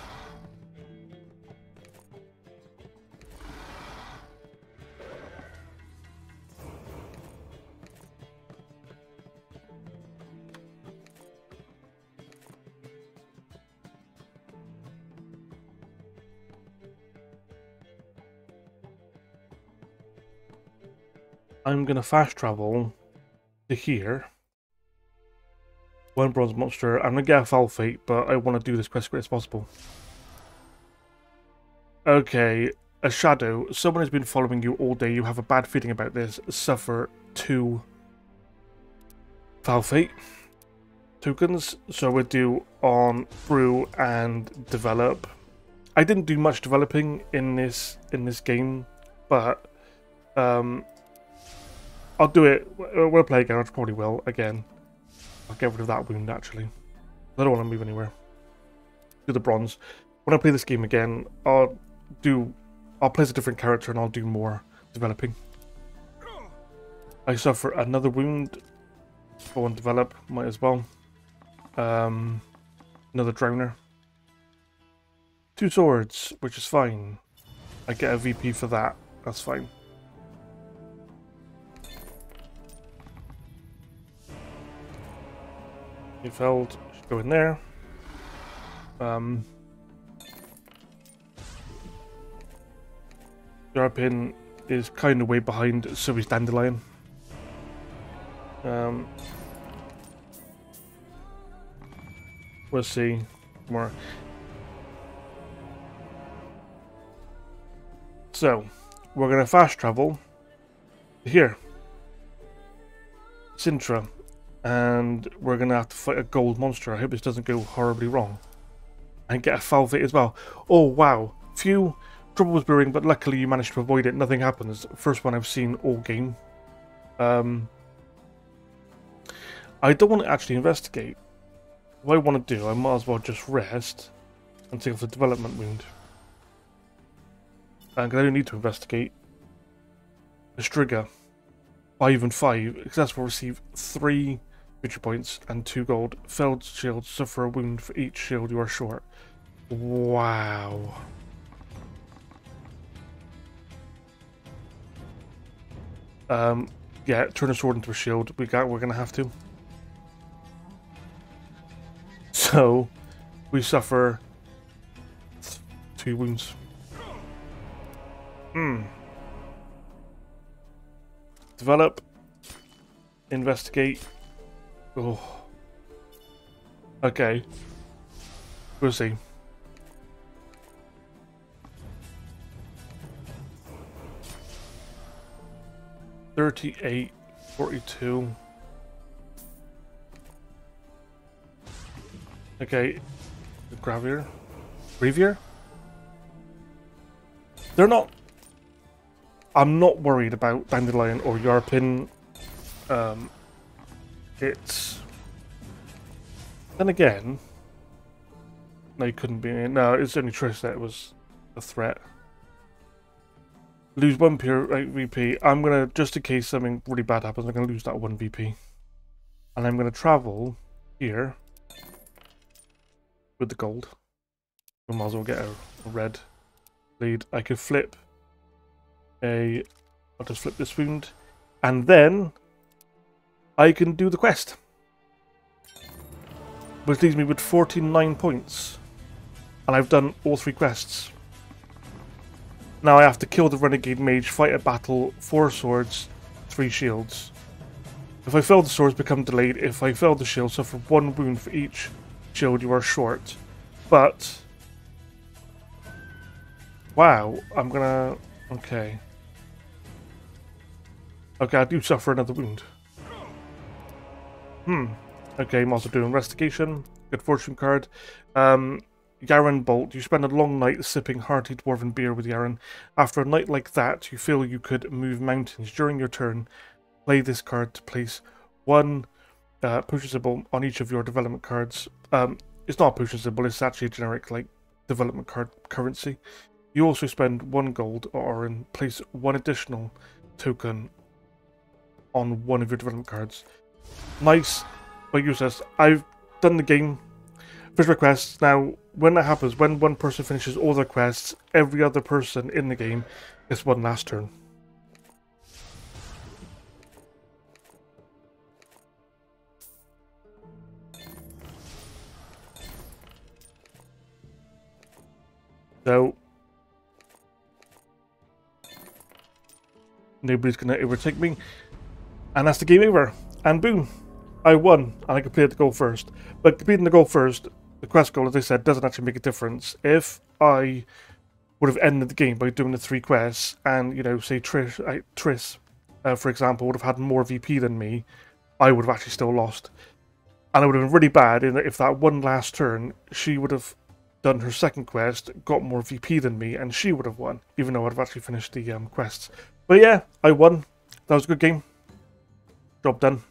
I'm going to fast travel to here. 1 bronze monster. I'm going to get a foul fate, but I want to do this quest as quick as possible. Okay, a shadow. Someone has been following you all day. You have a bad feeling about this. Suffer 2 foul fate tokens. So we'll do on brew and develop. I didn't do much developing in this game, but I'll do it. We'll play again. I probably will again. I'll get rid of that wound actually. I don't want to move anywhere. Do the bronze. When I play this game again, I'll play as a different character and I'll do more developing. I suffer another wound. Go and develop. Might as well. Another drowner. 2 swords, which is fine. I get a VP for that. That's fine. You failed. Should go in there. Jarpin is kind of way behind, so is Dandelion. We'll see more. So, we're going to fast travel here. Sintra. And we're going to have to fight a gold monster. I hope this doesn't go horribly wrong. And get a foul fate as well. Oh, wow. Phew. Trouble was brewing, but luckily you managed to avoid it. Nothing happens. First one I've seen all game. I don't want to actually investigate. What I want to do, I might as well just rest and take off the development wound. Because I don't need to investigate. Estriga. 5 and 5. Successful receive 3 victory points and 2 gold. Failed shield, suffer a wound for each shield you are short. Wow. Yeah, turn a sword into a shield. We're gonna have to. So we suffer 2 wounds. Develop. Investigate. Oh. Okay. We'll see. $38, $42. Okay. The Gravier? They're not... I'm not worried about Dandelion or Yarpin. It's... Then again... No, you couldn't be... No, it's only Trish that was a threat. Lose 1 pure VP. I'm going to, just in case something really bad happens, I'm going to lose that 1 VP. And I'm going to travel here with the gold. We might as well get a red lead. I could flip a... I'll just flip this wound. And then I can do the quest. Which leaves me with 49 points. And I've done all 3 quests. Now I have to kill the Renegade Mage, fight a battle, 4 swords, 3 shields. If I fail the swords, become delayed. If I fail the shield, suffer 1 wound for each shield you are short. But... Wow, I'm gonna... Okay. Okay, I do suffer another wound. Okay, I'm also doing investigation. Good fortune card. Yaren Bolt. You spend a long night sipping hearty dwarven beer with Yaren. After a night like that, you feel you could move mountains. During your turn, play this card to place 1 potion symbol on each of your development cards. It's not a potion symbol, it's actually a generic like development card currency. You also spend 1 gold or place 1 additional token on 1 of your development cards. Nice, but useless. I've done the game. First requests. Now, when that happens, when 1 person finishes all their quests, every other person in the game gets 1 last turn. So, nobody's going to overtake me. And that's the game over. And boom, I won. And I completed the goal first. But completing the goal first, the quest goal, as I said, doesn't actually make a difference. If I would have ended the game by doing the 3 quests, and, you know, say Triss, for example, would have had more VP than me, I would have actually still lost. And it would have been really bad if that 1 last turn, she would have done her 2nd quest, got more VP than me, and she would have won, even though I'd have actually finished the quests. But yeah, I won. That was a good game. Job done.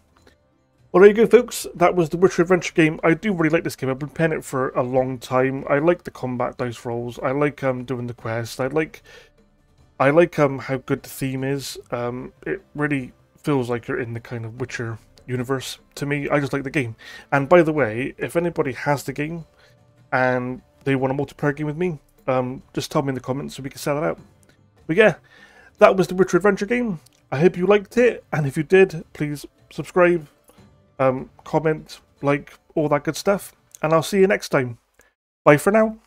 Well, there you go, folks. That was the Witcher Adventure game. I do really like this game. I've been playing it for a long time. I like the combat dice rolls. I like doing the quest. I like how good the theme is. It really feels like you're in the kind of Witcher universe to me. I just like the game. And by the way, if anybody has the game and they want a multiplayer game with me, just tell me in the comments so we can sell it out. But yeah, that was the Witcher Adventure game. I hope you liked it, and if you did, please subscribe, comment, like, all that good stuff, and I'll see you next time. Bye for now.